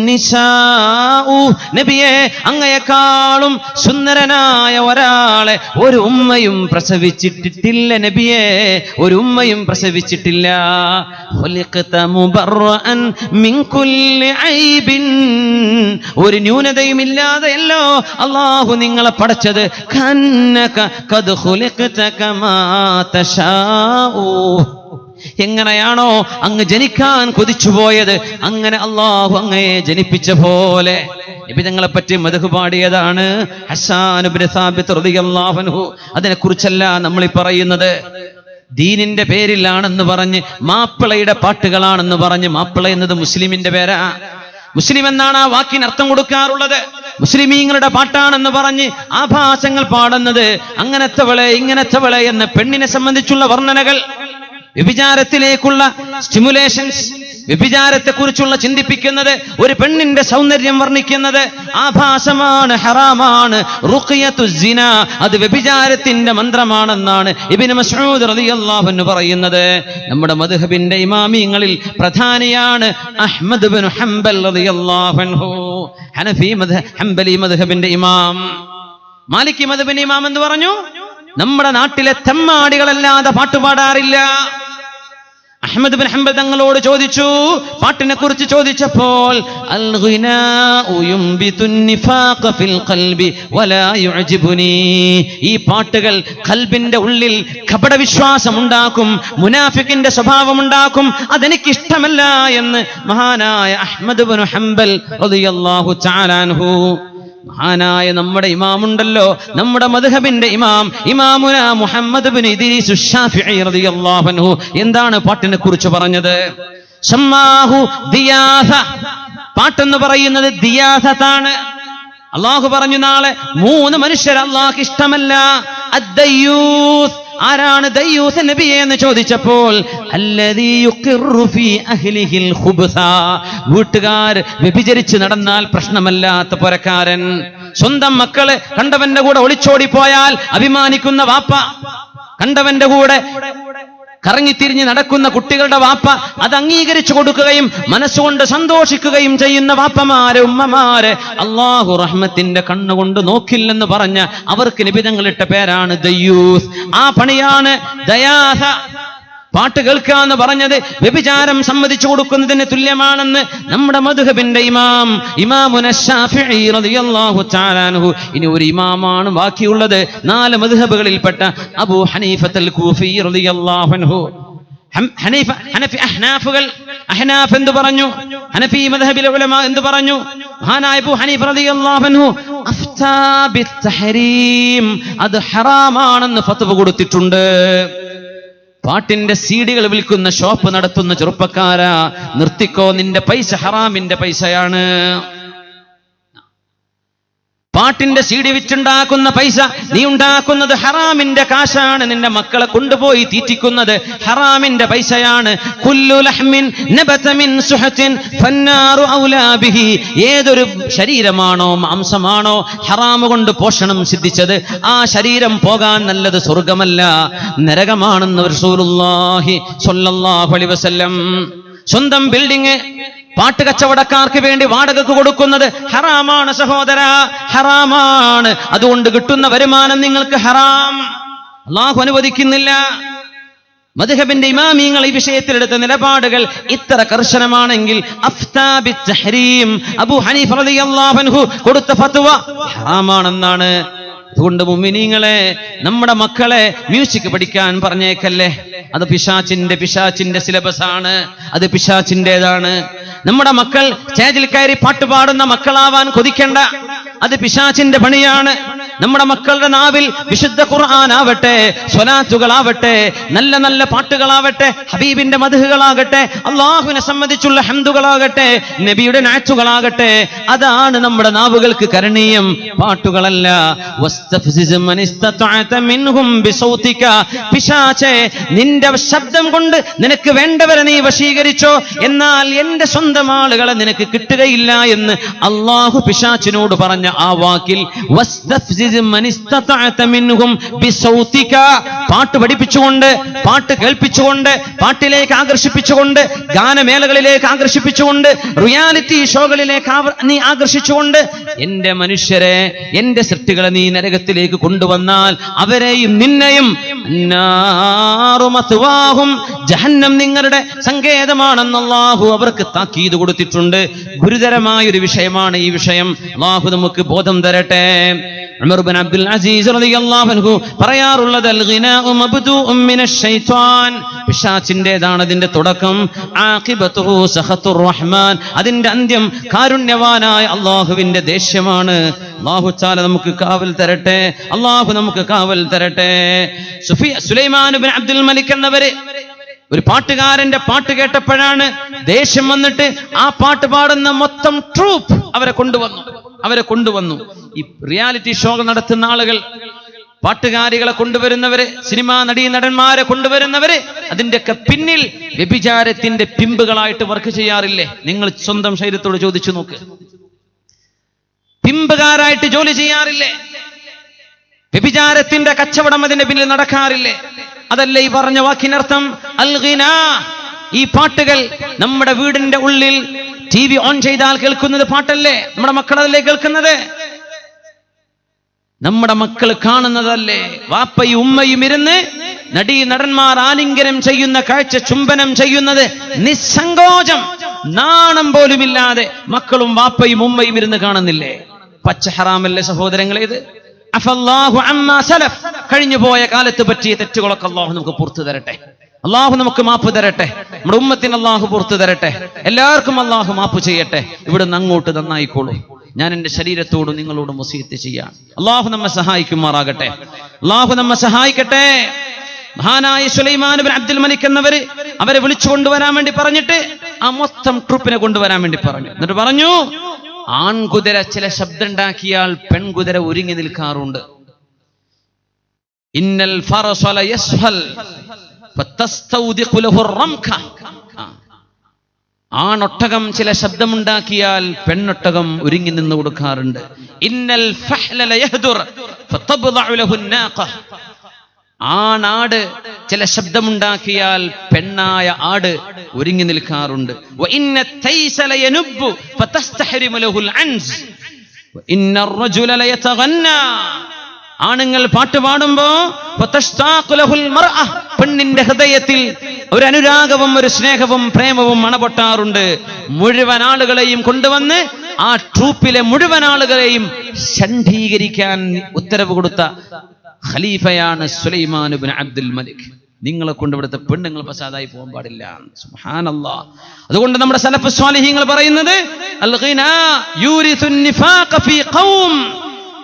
നിസാഉ, നബിയേ അങ്ങയെക്കാളും സുന്ദരനായ ഒരാളെ ഒരു ഉമ്മയും പ്രസവിച്ചിട്ടില്ല നബിയേ, ഒരു ഉമ്മയും പ്രസവിച്ചിട്ടില്ല. ഒരു ന്യൂനതയും ഇല്ലാതെയല്ലോ അല്ലാഹു നിങ്ങളെ പടച്ചത്. എങ്ങനെയാണോ അങ്ങ് ജനിക്കാൻ കൊതിച്ചുപോയത്, അങ്ങനെ അല്ലാഹു അങ്ങയെ ജനിപ്പിച്ച പോലെ. നബി തങ്ങളെ പറ്റി മദ്ഹ് പാടിയതാണ് ഹസ്സാൻ ഇബ്നു സാബിത്ത് റളിയല്ലാഹു അൻഹു. അതിനെക്കുറിച്ചല്ല നമ്മൾ ഈ പറയുന്നത്. ദീനിന്റെ പേരിലാണെന്ന് പറഞ്ഞ്, മാപ്പിളയുടെ പാട്ടുകളാണെന്ന് പറഞ്ഞ്, മാപ്പിള എന്നത് മുസ്ലിമിന്റെ പേരാ. മുസ്ലിം എന്നാണ് ആ വാക്കിന് അർത്ഥം കൊടുക്കാറുള്ളത്. മുസ്ലിമീങ്ങളുടെ പാട്ടാണെന്ന് പറഞ്ഞ് ആഭാസങ്ങൾ പാടുന്നത്, അങ്ങനത്തെവളെ ഇങ്ങനത്തെവളെ എന്ന പെണ്ണിനെ സംബന്ധിച്ചുള്ള വർണ്ണനകൾ, വ്യഭിചാരത്തിലേക്കുള്ള സ്റ്റിമുലേഷൻസ്, വ്യഭിചാരത്തെ കുറിച്ചുള്ള ചിന്തിപ്പിക്കുന്നത്, ഒരു പെണ്ണിന്റെ സൗന്ദര്യം വർണ്ണിക്കുന്നത് ആഭാസമാണ്, ഹറാമാണ്. റുഖിയത്തു സിന, അത് വ്യഭിചാരത്തിന്റെ മന്ത്രമാണെന്നാണ് ഇബ്നു മസ്ഊദ് റളിയല്ലാഹു അൻഹു പറയുന്നത്. നമ്മുടെ മദ്ഹബിന്റെ ഇമാമിങ്ങളിൽ പ്രധാനിയാണ് അഹ്മദ് ഇബ്നു ഹംബൽ റളിയല്ലാഹു അൻഹു, ഹനഫി ഹംബലി മദ്ഹബിന്റെ ഇമാം. മാലിക്കി മദ്ഹബിന്റെ ഇമാം എന്ന് പറഞ്ഞു, നമ്മുടെ നാട്ടിലെ തെമ്മാടികളല്ലാതെ പാട്ടുപാടാറില്ല. അഹ്മദ് ബിൻ ഹംബൽ തങ്ങളോട് ചോദിച്ചു, പാട്ടിനെ കുറിച്ച് ചോദിച്ചപ്പോൾ, അൽ ഗിനാഉ യുംബിതുൻ നിഫാഖ ഫിൽ ഖൽബി വലാ യുഅജിബുനി, ഈ പാട്ടുകൾ ഖൽബിന്റെ ഉള്ളിൽ കപടവിശ്വാസം ഉണ്ടാക്കും, മുനാഫിക്കിന്റെ സ്വഭാവം ഉണ്ടാക്കും, അതെനിക്ക് ഇഷ്ടമല്ല എന്ന് മഹാനായ അഹ്മദ് ബിൻ ഹംബൽ റളിയല്ലാഹു തആല അൻഹു. മഹാനായ നമ്മുടെ ഇമാമുണ്ടല്ലോ, നമ്മുടെ മദ്ഹബിന്റെ ഇമാം, ഇമാമുന മുഹമ്മദ് ഇബ്നു ഇദ്രീസ് ശാഫിഈ റളിയല്ലാഹു അൻഹു എന്താണ് പാട്ടിനെ കുറിച്ച് പറഞ്ഞത്? സമ്മാഹു ദിയാസ, പാട്ടെന്ന് പറയുന്നത് ദിയാസത്താണ്. അല്ലാഹു പറഞ്ഞു, നാളെ 3 മനുഷ്യർ അല്ലാഹുക്ക് ഇഷ്ടമല്ല. അദ്ദയ്യൂസ്, ആരാണ് ദയ്യൂസ് നബിയെ എന്ന് ചോദിച്ചപ്പോൾ, അല്ലദീ യുഖിറു ഫീ അഹ്ലിഹിൽ ഖുബ്സ, വീട്ടുകാർ വ്യഭിചരിച്ച് നടന്നാൽ പ്രശ്നമല്ലാത്ത പുരക്കാരൻ. സ്വന്തം മക്കള് കണ്ടവന്റെ കൂടെ ഒളിച്ചോടി പോയാൽ അഭിമാനിക്കുന്ന വാപ്പ, കണ്ടവന്റെ കൂടെ കറങ്ങിത്തിരിഞ്ഞ് നടക്കുന്ന കുട്ടികളുടെ വാപ്പ അത് അംഗീകരിച്ചു കൊടുക്കുകയും മനസ്സുകൊണ്ട് സന്തോഷിക്കുകയും ചെയ്യുന്ന വാപ്പമാരെ, ഉമ്മമാരെ അല്ലാഹു റഹ്മത്തിന്റെ കണ്ണുകൊണ്ട് നോക്കില്ലെന്ന് പറഞ്ഞ അവർക്ക് നബി തങ്ങൾ ഇട്ട പേരാണ് ദയ്യൂസ്. ആ പണിയാണ് ദയാസ. പാട്ട് കേൾക്കാന്ന് പറഞ്ഞത് വ്യഭിചാരം സമ്മതിച്ചു കൊടുക്കുന്നതിന് തുല്യമാണെന്ന് നമ്മുടെ മദ്ഹബിന്റെ ഇമാമുന ശാഫിഈ റളിയല്ലാഹു തആല അൻഹു. ഇനി ഒരു ഇമാമാണ് ബാക്കിയുള്ളത്, 4 മദ്ഹബുകളിൽപ്പെട്ട അബൂ ഹനീഫത്തുൽ കൂഫി റളിയല്ലാഹു അൻഹു. ഹനഫി അഹ്നാഫ് എന്തു പറഞ്ഞു? ഹനഫി മദ്ഹബിലെ ഉലമാ എന്തു പറഞ്ഞു? മഹാനായ അബൂ ഹനീഫ റളിയല്ലാഹു അൻഹു അഫ്താ ബിത്തഹരീം, അത് ഹറാമാണെന്ന് ഫത്വ കൊടുത്തിട്ടുണ്ട്. പാട്ടിന്റെ സീഡികൾ വിൽക്കുന്ന ഷോപ്പ് നടത്തുന്ന ചെറുപ്പക്കാരാ, നിർത്തിക്കോ, നിന്റെ പൈസ ഹറാമിന്റെ പൈസയാണ്. പാട്ടിന്റെ സീഡി വിറ്റുണ്ടാക്കുന്ന പൈസ നീ ഉണ്ടാക്കുന്നത് ഹറാമിന്റെ കാശാണ്. നിന്റെ മക്കളെ കൊണ്ടുപോയി തീറ്റിക്കുന്നത് ഹറാമിന്റെ പൈസയാണ്. കുല്ലു ലഹ്മിൻ നബത മിൻ സുഹത്തിൻ ഫന്നാറു ഔലാ ബിഹി, ഏതൊരു ശരീരമാണോ മാംസമാണോ ഹറാമ് കൊണ്ട് പോഷണം സിദ്ധിച്ചത്, ആ ശരീരം പോകാൻ നല്ലത് സ്വർഗമല്ല, നരകമാണെന്ന് റസൂലുള്ളാഹി സ്വല്ലല്ലാഹു അലൈഹി വസല്ലം. സ്വന്തം ബിൽഡിംഗ് പാട്ട് കച്ചവടക്കാർക്ക് വേണ്ടി വാടകയ്ക്ക് കൊടുക്കുന്നത് ഹറാമാണ് സഹോദര, ഹറാമാണ്. അതുകൊണ്ട് കിട്ടുന്ന വരുമാനം നിങ്ങൾക്ക് ഹറാം, അല്ലാഹു അനുവദിക്കുന്നില്ല. മദ്ഹബിന്റെ ഇമാമിയങ്ങൾ ഈ വിഷയത്തിലെടുത്ത നിലപാടുകൾ ഇത്ര കർശനമാണെങ്കിൽ അഫ്താ ബിത്തഹരീം, അബൂ ഹനീഫ റളിയല്ലാഹു അൻഹു കൊടുത്ത ഫത്വ ഹറാമാണെന്നാണ്. അതുകൊണ്ട് മുഅ്മിനീങ്ങളെ, നമ്മുടെ മക്കളെ മ്യൂസിക് പഠിക്കാൻ പറഞ്ഞേക്കല്ലേ. അത് പിശാചിന്റെ സിലബസ് ആണ്, അത് പിശാചിന്റേതാണ്. നമ്മുടെ മക്കൾ സ്റ്റേജിൽ കയറി പാട്ടുപാടുന്ന മക്കളാവാൻ കൊതിക്കണ്ട, അത് പിശാചിന്റെ പണിയാണ്. നമ്മുടെ മക്കളുടെ നാവിൽ വിശുദ്ധ ഖുർആൻ ആവട്ടെ, സ്വലാത്തുകളാവട്ടെ, നല്ല നല്ല പാട്ടുകളാവട്ടെ, ഹബീബിന്റെ മദ്ഹുകളാകട്ടെ, അള്ളാഹുവിനെ സംബന്ധിച്ചുള്ള ഹംദുകളാകട്ടെ, നബിയുടെ നാറ്റുകളാകട്ടെ, അതാണ് നമ്മുടെ നാവുകൾക്ക് കരണീയം, പാട്ടുകളല്ല. വസ്തഫ്സിസ് മൻ ഇസ്തതഅത മിൻഹും ബിസൗതിക, പിശാചേ നിന്റെ ശബ്ദം കൊണ്ട് നിനക്ക് വേണ്ടവരെ നീ വശീകരിച്ചോ, എന്നാൽ എന്റെ സ്വന്തം ആളുകളെ നിനക്ക് കിട്ടുകയില്ല എന്ന് അള്ളാഹു പിശാചിനോട് പറഞ്ഞ ആ വാക്കിൽ വസ്തഫ്സിസ് മൻ ഇസ്തതഅത മിൻഹും ബിസൗതിക, പാട്ട് പഠിപ്പിച്ചുകൊണ്ട്, പാട്ട് കേൾപ്പിച്ചുകൊണ്ട്, പാട്ടിലേക്ക് ആകർഷിപ്പിച്ചുകൊണ്ട്, ഗാനമേളകളിലേക്ക് ആകർഷിപ്പിച്ചുകൊണ്ട്, റിയാലിറ്റി ഷോകളിലേക്ക് നീ ആകർഷിച്ചുകൊണ്ട് എന്റെ മനുഷ്യരെ, എന്റെ സൃഷ്ടികളെ നീ നരകത്തിലേക്ക് കൊണ്ടുവന്നാൽ അവരെയും നിന്നെയും ജഹന്നം നിങ്ങളുടെ സങ്കേതമാണെന്ന് അല്ലാഹു അവർക്ക് താക്കീത് കൊടുത്തിട്ടുണ്ട്. ഗുരുതരമായൊരു വിഷയമാണ് ഈ വിഷയം. അല്ലാഹു നമുക്ക് ബോധം തരട്ടെ. ഉമർ ഇബ്നു അബ്ദുൽ അസീസ് റളിയല്ലാഹു അൻഹു പറയാറുള്ളത് അൽ ഗിനാഉ മബ്ദൂഉൻ മിനശ് ശൈത്വാൻ, പിശാചിന്റേതാണ് അതിന്റെ തുടക്കം. ആഖിബതുഹു സഖത്തുർ റഹ്മാൻ, അതിന്റെ അന്ത്യം കാരുണ്യവാനായ അല്ലാഹുവിന്റെ ദേഷ്യമാണ്. അല്ലാഹു തആല നമുക്ക് കാവൽ തരട്ടെ, അല്ലാഹു നമുക്ക് കാവൽ തരട്ടെ. സുലൈമാൻ ഇബ്നു അബ്ദുൽ മലിക് എന്നവര് ഒരു പാട്ടുകാരന്റെ പാട്ട് കേട്ടപ്പോഴാണ് ദേഷ്യം വന്നിട്ട് ആ പാട്ട് പാടുന്ന മൊത്തം ട്രൂപ്പ് അവരെ കൊണ്ടുവന്നു. ഈ റിയാലിറ്റി ഷോ നടത്തുന്ന ആളുകൾ, പാട്ടുകാരികളെ കൊണ്ടുവരുന്നവര്, സിനിമാ നടന്മാരെ കൊണ്ടുവരുന്നവര്, അതിന്റെയൊക്കെ പിന്നിൽ വ്യഭിചാരത്തിന്റെ പിമ്പുകളായിട്ട് വർക്ക് ചെയ്യാറില്ലേ? നിങ്ങൾ സ്വന്തം ശരീരത്തോട് ചോദിച്ചു നോക്ക്. പിമ്പുകാരായിട്ട് ജോലി ചെയ്യാറില്ലേ? വ്യഭിചാരത്തിന്റെ കച്ചവടം അതിന്റെ പിന്നിൽ നടക്കാറില്ലേ? അതല്ലേ ഈ പറഞ്ഞ വാക്കിനർത്ഥം? അൽ ഗിനാ, ഈ പാട്ടുകൾ നമ്മുടെ വീടിന്റെ ഉള്ളിൽ TV ഓൺ ചെയ്താൽ കേൾക്കുന്നത് പാട്ടല്ലേ? നമ്മുടെ മക്കളല്ലേ കേൾക്കുന്നത്? നമ്മുടെ മക്കൾ കാണുന്നതല്ലേ? വാപ്പയും ഉമ്മയും ഇരുന്ന് നടന്മാർ ആലിംഗനം ചെയ്യുന്ന കാഴ്ച, ചുംബനം ചെയ്യുന്നത് നിസ്സങ്കോചം, നാണം പോലുമില്ലാതെ മക്കളും വാപ്പയും ഉമ്മയും ഇരുന്ന് കാണുന്നില്ലേ? പച്ച ഹറാമല്ലേ സഹോദരങ്ങളെ ഇത്? അഫല്ലാഹു അമ്മാ സലഫ്, കഴിഞ്ഞു പോയ കാലത്ത് പറ്റിയ തെറ്റുകളൊക്കെ അല്ലാഹു നമുക്ക് പുറത്തു തരട്ടെ, അല്ലാഹു നമുക്ക് മാപ്പ് തരട്ടെ, നമ്മുടെ ഉമ്മത്തിന് അല്ലാഹു പുറത്തു തരട്ടെ, എല്ലാവർക്കും അല്ലാഹു മാപ്പ് ചെയ്യട്ടെ. ഇവിടുന്ന് അങ്ങോട്ട് നന്നായിക്കോളൂ. ഞാൻ എന്റെ ശരീരത്തോടും നിങ്ങളോടും വസിയത്ത് ചെയ്യാം. അല്ലാഹു നമ്മെ സഹായിക്കുമാറാകട്ടെ, അല്ലാഹു നമ്മെ സഹായിക്കട്ടെ. മഹാനായ സുലൈമാൻ ഇബ്നു അബ്ദുൽ മലിക് എന്നവര് അവരെ വിളിച്ചു കൊണ്ടുവരാൻ വേണ്ടി പറഞ്ഞിട്ട് ആ മൊത്തം ട്രൂപ്പിനെ കൊണ്ടുവരാൻ വേണ്ടി പറഞ്ഞു. എന്നിട്ട് പറഞ്ഞു, ആൺകുതിര ചില ശബ്ദം ഉണ്ടാക്കിയാൽ പെൺകുതിര ഒരുങ്ങി നിൽക്കാറുണ്ട്. ഇന്നൽ ഫറസ ലയസ്ഫൽ ഫതസ്തൗദിഖു ലഹു റംക, ആണൊട്ടകം ചില ശബ്ദമുണ്ടാക്കിയാൽ പെണ്ണൊട്ടകം ഒരുങ്ങി നിന്ന് കൊടുക്കാറുണ്ട്. ഇന്നൽ ഫഹ്ല ലയഹ്ദുർ ഫതബ്ദഉ ലഹു നാഖ, ആണാട് ചില ശബ്ദമുണ്ടാക്കിയാൽ പെണ്ണായ ആട് ഒരുങ്ങി നിൽക്കാറുണ്ട്. വഇന്ന തൈസ ലയനുബ്ബു ഫതസ്തഹരിമു ലഹുൽ അൻസ് വഇന്ന الرجل ലയതഗന്ന, ആണുങ്ങൾ പാട്ട് പാടുമ്പോ ഫതസ്താഖു ലഹുൽ മർഅ, പെണ്ണിന്റെ ഹൃദയത്തിൽ ഒരു അനുരാഗവും ഒരു സ്നേഹവും പ്രേമവും അണപൊട്ടാറുണ്ട്. മുഴുവൻ ആളുകളെയും കൊണ്ടുവന്ന് ആ ട്രൂപ്പിലെ മുഴുവൻ ആളുകളെയും ഷണ്ഡീകരിക്കാൻ ഉത്തരവ് കൊടുത്ത ഖലീഫയാണ് സുലൈമാൻ ഇബ്നു അബ്ദുൽ മലിക്. നിങ്ങളെ കൊണ്ട് ഇവിടുത്തെ പെണ്ണുങ്ങൾ ഫസാദായി പോകാൻ പാടില്ല. സുബ്ഹാനല്ലാഹ്. അതുകൊണ്ട് നമ്മുടെ സലഫ് സ്വാലിഹീങ്ങൾ പറയുന്നത് അൽ ഗിനാ യൂരിസുൻ നിഫാഖ ഫീ ഖൗം,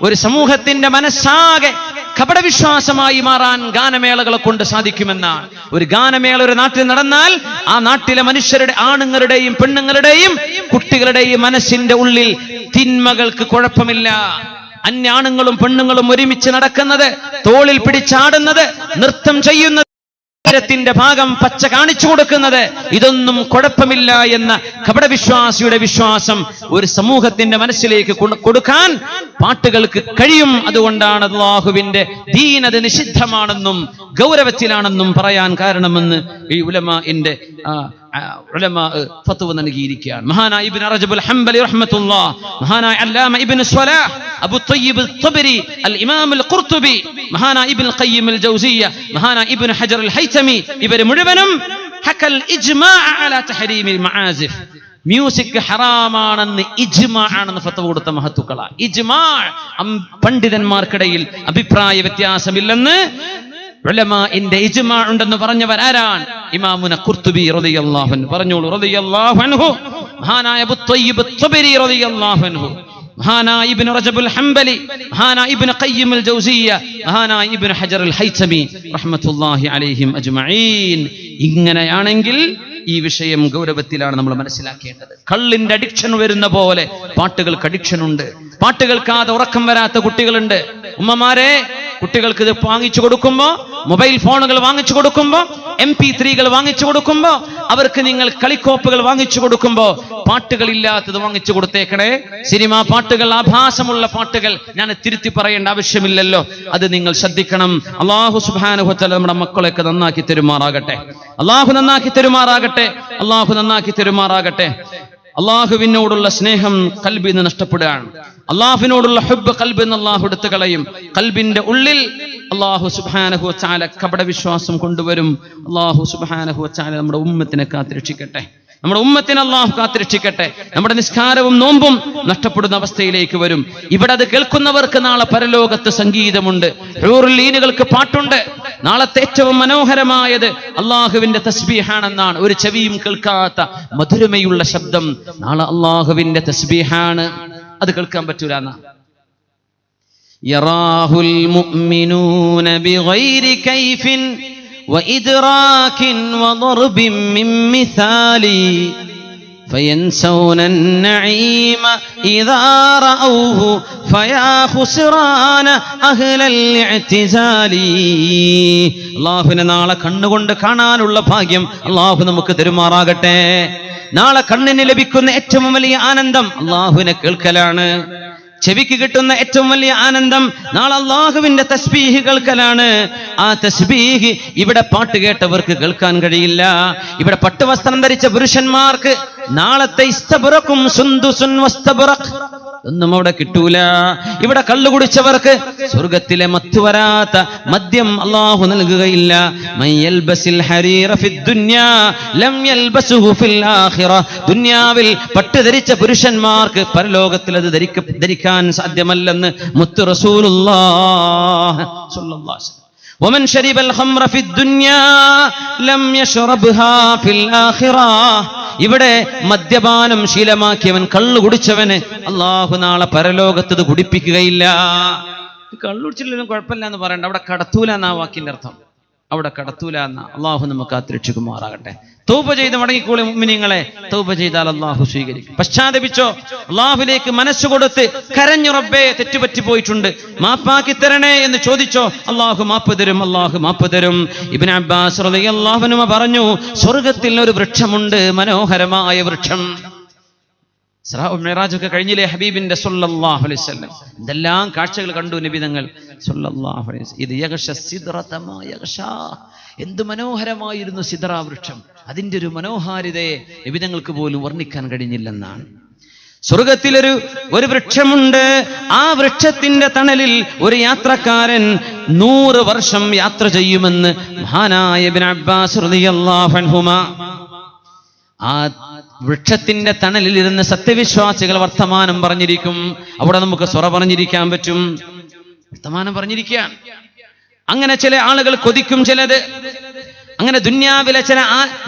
ഒരു സമൂഹത്തിന്റെ മനസ്സാകെ കപടവിശ്വാസമായി മാറാൻ ഗാനമേളകളെ കൊണ്ട് സാധിക്കുമെന്നാണ്. ഒരു ഗാനമേള ഒരു നാട്ടിൽ നടന്നാൽ ആ നാട്ടിലെ മനുഷ്യരുടെ, ആണുങ്ങളുടെയും പെണ്ണുങ്ങളുടെയും കുട്ടികളുടെയും മനസ്സിന്റെ ഉള്ളിൽ തിന്മകൾക്ക് കുഴപ്പമില്ല. അന്യാണുങ്ങളും പെണ്ണുങ്ങളും ഒരുമിച്ച് നടക്കുന്നത്, തോളിൽ പിടിച്ചാടുന്നത്, നൃത്തം ചെയ്യുന്നത്, ത്തിന്റെ ഭാഗം പച്ച കാണിച്ചു കൊടുക്കുന്നത്, ഇതൊന്നും കുഴപ്പമില്ല എന്ന കപടവിശ്വാസിയുടെ വിശ്വാസം ഒരു സമൂഹത്തിന്റെ മനസ്സിലേക്ക് കൊടുക്കാൻ പാട്ടുകൾക്ക് കഴിയും. അതുകൊണ്ടാണ് അല്ലാഹുവിന്റെ ദീൻ അത് നിഷിദ്ധമാണെന്നും ഗൗരവത്തിലാണെന്നും പറയാൻ കാരണമെന്ന് ഈ ഉലമാഇന്റെ ഫത്വ നൽകിയിരിക്കുകയാണ്. മഹാനായ ഇബ്നു റജബുൽ ഹംബലി റഹ്മത്തുള്ളാഹ്, മഹാനായ അല്ലാമ ഇബ്നു സ്വലാഹ്, അബു തയ്യിബ് അൽ-ത്വബരി, അൽ ഇമാം അൽ-ഖുർതുബി, മഹാനായ ഇബ്നു ഖയ്യിം അൽ-ജൗസിയ്യ, മഹാനായ ഇബ്നു ഹജർ അൽ-ഹൈതമി, ഇവർ മുഴുവനും ഹക്കൽ ഇജ്മാഅ അലാ തഹരീമിൽ മആസിഫ്, മ്യൂസിക് ഹറാമാണെന്ന് ഇജ്മാ ആണെന്ന് ഫത്വ കൊടുത്ത മഹത്തുക്കളാ. ഇജ്മാ, പണ്ഡിതന്മാർക്കിടയിൽ അഭിപ്രായ വ്യത്യാസമില്ലെന്ന് ഉലമാഇന്റെ ഇജ്മാ ഉണ്ടെന്ന് പറഞ്ഞവർ ആരാണ്? ഇമാമുന ഖുർതുബി റളിയല്ലാഹു അൻഹു. പറഞ്ഞോളൂ റളിയല്ലാഹു അൻഹു. മഹാനായ അബൂ തയ്യിബ് അൽ-ത്വബരി റളിയല്ലാഹു അൻഹു, മഹാനായ ഇബ്നു റജബുൽ ഹംബലി, മഹാനായ ഇബ്നു ഖയ്യിം അൽ-ജൗസിയ്യ, മഹാനായ ഇബ്നു ഹജർ അൽ-ഹൈതമി റഹ്മത്തുള്ളാഹി അലൈഹിം അജ്മഈൻ. ഇങ്ങനെയാണെങ്കിൽ ഈ വിഷയം ഗൗരവത്തിലാണ് നമ്മൾ മനസ്സിലാക്കേണ്ടത്. കള്ളിന്റെ അഡിക്ഷൻ വരുന്ന പോലെ പാട്ടുകൾക്ക് അഡിക്ഷൻ ഉണ്ട്. പാട്ട് കേൾക്കാതെ ഉറക്കം വരാത്ത കുട്ടികളുണ്ട്. ഉമ്മമാരെ, കുട്ടികൾക്ക് ഇത് വാങ്ങിച്ചു കൊടുക്കുമ്പോ, മൊബൈൽ ഫോണുകൾ വാങ്ങിച്ചു കൊടുക്കുമ്പോ, MP3കൾ വാങ്ങിച്ചു കൊടുക്കുമ്പോ, അവർക്ക് നിങ്ങൾ കളിക്കോപ്പുകൾ വാങ്ങിച്ചു കൊടുക്കുമ്പോ പാട്ടുകളില്ലാത്തത് വാങ്ങിച്ചു കൊടുത്തേക്കണേ. സിനിമാ പാട്ടുകൾ, ആഭാസമുള്ള പാട്ടുകൾ, ഞാൻ തിരുത്തി പറയേണ്ട ആവശ്യമില്ലല്ലോ, അത് നിങ്ങൾ ശ്രദ്ധിക്കണം. അല്ലാഹു സുബ്ഹാനഹു വ തആല നമ്മുടെ മക്കളെയൊക്കെ നന്നാക്കി തരുമാറാകട്ടെ. അല്ലാഹു നന്നാക്കി തരുമാറാകട്ടെ. അല്ലാഹു നന്നാക്കി തരുമാറാകട്ടെ. അള്ളാഹുവിനോടുള്ള സ്നേഹം ഖൽബിൽ നിന്ന് നഷ്ടപ്പെടുകയാണ്. അള്ളാഹുവിനോടുള്ള ഹുബ്ബ് ഖൽബിൽ നിന്ന് അള്ളാഹു എടുത്തു കളയും. ഖൽബിന്റെ ഉള്ളിൽ അള്ളാഹു സുബ്ഹാനഹു വ തആല കപടവിശ്വാസം കൊണ്ടുവരും. അള്ളാഹു സുബ്ഹാനഹു വ തആല നമ്മുടെ ഉമ്മത്തിനെ കാത്തുരക്ഷിക്കട്ടെ. നമ്മുടെ ഉമ്മത്തിനെ അള്ളാഹു കാത്തുരക്ഷിക്കട്ടെ. നമ്മുടെ നിസ്കാരവും നോമ്പും നഷ്ടപ്പെടുന്ന അവസ്ഥയിലേക്ക് വരും. ഇവിടെ അത് കേൾക്കുന്നവർക്ക് നാളെ പരലോകത്ത് സംഗീതമുണ്ട്, ഹൂറുൽ ഈനുകൾക്ക് പാട്ടുണ്ട്. നാളത്തെ ഏറ്റവും മനോഹരമായത് അള്ളാഹുവിന്റെ തസ്ബീഹാണെന്നാണ്. ഒരു ചെവിയും കേൾക്കാത്ത മധുരമയുള്ള ശബ്ദം നാളെ അള്ളാഹുവിന്റെ തസ്ബീഹാണ്. അത് കേൾക്കാൻ പറ്റൂല എന്നാ. യറാഹുൽ മുഅ്മിനൂന ബിഗൈരി കൈഫിൻ وإدراك وضرب من مثالي فينسون النعيم إذا رأوه فيا خسران أهل الاعتزال. അല്ലാഹുവിനെ നാളെ കണ്ണുകൊണ്ട് കാണാനുള്ള ഭാഗ്യം അല്ലാഹു നമുക്ക് തരുമാറാകട്ടെ. നാളെ കണ്ണിന് ലഭിക്കുന്ന ഏറ്റവും വലിയ ആനന്ദം അല്ലാഹുവിനെ കേൾക്കലാണ്. ചെവിക്ക് കിട്ടുന്ന ഏറ്റവും വലിയ ആനന്ദം നാളെ അല്ലാഹുവിന്റെ തസ്ബീഹ് കേൾക്കലാണ്. ആ തസ്ബീഹ് ഇവിടെ പാട്ട് കേട്ടവർക്ക് കേൾക്കാൻ കഴിയില്ല. ഇവിടെ പട്ടുവസ്ത്രം ധരിച്ച പുരുഷന്മാർക്ക് നാളത്തെ ഇസ്തബ്റഖും സുന്ദുസുൻ വസ്തബ്റഖ് ഒന്നും അവിടെ കിട്ടൂല. ഇവിടെ കള്ളു കുടിച്ചവർക്ക് സ്വർഗത്തിലെ മത്തുവരാത്ത മദ്യം അല്ലാഹു നൽകുകയില്ല. മൻ യൽബസിൽ ഹരീറ ഫിദ്ദുനിയാ ലം യൽബസുഹു ഫിൽ ആഖിറ. ദുനിയാവിൽ പട്ട് ധരിച്ച പുരുഷന്മാർക്ക് പരലോകത്തിൽ അത് ധരിക്കാൻ സാധ്യമല്ലെന്ന് മുത്ത് റസൂലുള്ളാഹി സ്വല്ലല്ലാഹു അലൈഹി വസല്ലം. ومن شرب الخمر في الدنيا لم يشربها في الآخرة. ഇവിടെ മദ്യപാനം ശീലമാക്കിയവൻ, കള്ളു കുടിച്ചവന് അല്ലാഹു നാളെ പരലോകത്ത് ഇത് കുടിപ്പിക്കുകയില്ല. കള്ളു കുടിച്ചില്ലെങ്കിലും കുഴപ്പമില്ല എന്ന് പറയണ്ട. അവിടെ കടത്തൂല എന്നാ വാക്കിന്റെ അർത്ഥം. അവിടെ കടത്തൂല എന്ന. അല്ലാഹു നമുക്ക് കാത്തുരക്ഷിക്കുമാറാകട്ടെ. തൗബ ചെയ്ത് മടങ്ങിക്കോളി മുഅ്മിനീങ്ങളെ. തൗബ ചെയ്താൽ അല്ലാഹു സ്വീകരിക്കും. പശ്ചാത്തപിച്ചോ, അല്ലാഹുവിലേക്ക് മനസ്സ് കൊടുത്ത് കരഞ്ഞു, റബ്ബേ തെറ്റുപറ്റി പോയിട്ടുണ്ട്, മാപ്പാക്കി തരണേ എന്ന് ചോദിച്ചോ, അല്ലാഹു മാപ്പ് തരും. അല്ലാഹു മാപ്പ് തരും. ഇബ്നു അബ്ബാസ് റളിയല്ലാഹു അൻഹു പറഞ്ഞു, സ്വർഗ്ഗത്തിൽ ഒരു വൃക്ഷമുണ്ട്, മനോഹരമായ വൃക്ഷം. ഇസ്രാഉ മിഅ്റാജൊക്കെ കഴിഞ്ഞില്ലേ ഹബീബിന്റെ സ്വല്ലല്ലാഹു അലൈഹി വസല്ലം. എന്തെല്ലാം കാഴ്ചകൾ കണ്ടു നബി തങ്ങൾ സ്വല്ലല്ലാഹു അലൈഹി വസല്ലം. ഇത് യഗ്ഷ സിദ്റത മാ യഗ്ഷ. എന്ത് മനോഹരമായിരുന്നു സിദ്റാ വൃക്ഷം. അതിന്റെ ഒരു മനോഹാരിതയെ നബി തങ്ങൾക്ക് പോലും വർണ്ണിക്കാൻ കഴിഞ്ഞില്ലെന്നാണ്. സ്വർഗത്തിലൊരു വൃക്ഷമുണ്ട്. ആ വൃക്ഷത്തിന്റെ തണലിൽ ഒരു യാത്രക്കാരൻ 100 വർഷം യാത്ര ചെയ്യുമെന്ന് മഹാനായ ഇബ്നു അബ്ബാസ് റളിയല്ലാഹു അൻഹുമാ. ആ വൃക്ഷത്തിന്റെ തണലിൽ ഇരുന്ന് സത്യവിശ്വാസികൾ വർത്തമാനം പറഞ്ഞിരിക്കും. അവിടെ നമുക്ക് സ്വറ പറഞ്ഞിരിക്കാൻ പറ്റും, വർത്തമാനം പറഞ്ഞിരിക്കാൻ. അങ്ങനെ ചില ആളുകൾ കൊതിക്കും, ചിലത് അങ്ങനെ ദുന്യാവിലെ ചില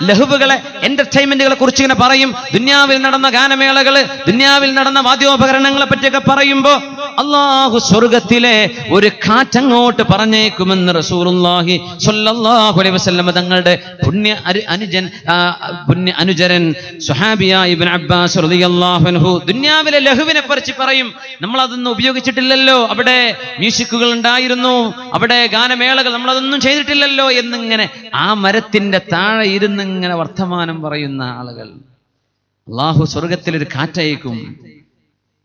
ലഹുവുകളെ, എന്റർടൈൻമെന്റുകളെ കുറിച്ച് ഇങ്ങനെ പറയും. ദുന്യാവിൽ നടന്ന ഗാനമേളകള്, ദുന്യാവിൽ നടന്ന വാദ്യോപകരണങ്ങളെ പറ്റിയൊക്കെ പറയുമ്പോ അല്ലാഹു സ്വർഗത്തിലെ ഒരു കാറ്റങ്ങോട്ട് പറഞ്ഞേക്കുമെന്ന് റസൂലുള്ളാഹി സ്വല്ലല്ലാഹു അലൈഹി വസല്ലം തങ്ങളുടെ പുണ്യ അനുചരൻ സ്വഹാബിയായ ഇബ്നു അബ്ബാസ് റളിയല്ലാഹു അൻഹു ദുന്യാവിലെ ലഹുവിനെ കുറിച്ച് പറയും. നമ്മൾ അതൊന്നും ഉപയോഗിച്ചിട്ടില്ലല്ലോ, അവിടെ മ്യൂസിക്കുകൾ ഉണ്ടായിരുന്നു, അവിടെ ഗാനമേളകൾ, നമ്മളതൊന്നും ചെയ്തിട്ടില്ലല്ലോ എന്നിങ്ങനെ ആ മരത്തിന്റെ താഴെ ഇരുന്ന് ഇങ്ങനെ വർത്തമാനം പറയുന്ന ആളുകൾ. അല്ലാഹു സ്വർഗത്തിലൊരു കാറ്റയക്കും.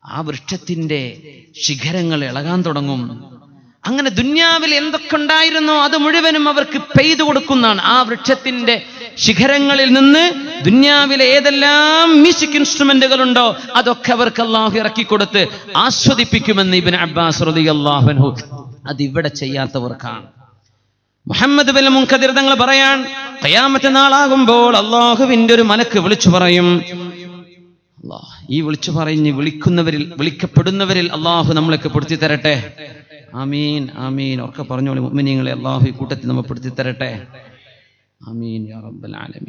ആ വൃക്ഷത്തിന്റെ ശിഖരങ്ങൾ ഇളകാൻ തുടങ്ങും. അങ്ങനെ ദുന്യാവിൽ എന്തൊക്കെ ഉണ്ടായിരുന്നോ അത് മുഴുവനും അവർക്ക് പെയ്തു കൊടുക്കുന്നതാണ്. ആ വൃക്ഷത്തിന്റെ ശിഖരങ്ങളിൽ നിന്ന് ദുന്യാവിലെ ഏതെല്ലാം മ്യൂസിക് ഇൻസ്ട്രുമെന്റുകൾ ഉണ്ടോ അതൊക്കെ അവർക്ക് അല്ലാഹു ഇറക്കിക്കൊടുത്ത് ആസ്വദിപ്പിക്കുമെന്ന് ഇബ്നു അബ്ബാസ് റളിയല്ലാഹു അൻഹു. അതിവിടെ ചെയ്യാത്തവർക്കാണ്. മുഹമ്മദ് ബിൻ മുൻകദിർ തങ്ങൾ പറയാൻ, ഖിയാമത്ത് നാളാകുമ്പോൾ അല്ലാഹുവിന്റെ ഒരു മലക്ക് വിളിച്ചു പറയും. ഈ വിളിച്ചു പറഞ്ഞ് വിളിക്കപ്പെടുന്നവരിൽ അല്ലാഹു നമ്മളൊക്കെ പെടുത്തി തരട്ടെ. ആമീൻ ആമീൻ. ഒക്കെ പറഞ്ഞോളി മുഅ്മിനീങ്ങളെ, അല്ലാഹു ഈ കൂട്ടത്തിൽ നമ്മൾ പെടുത്തി തരട്ടെ. ആമീൻ യാ റബ്ബൽ ആലമീൻ.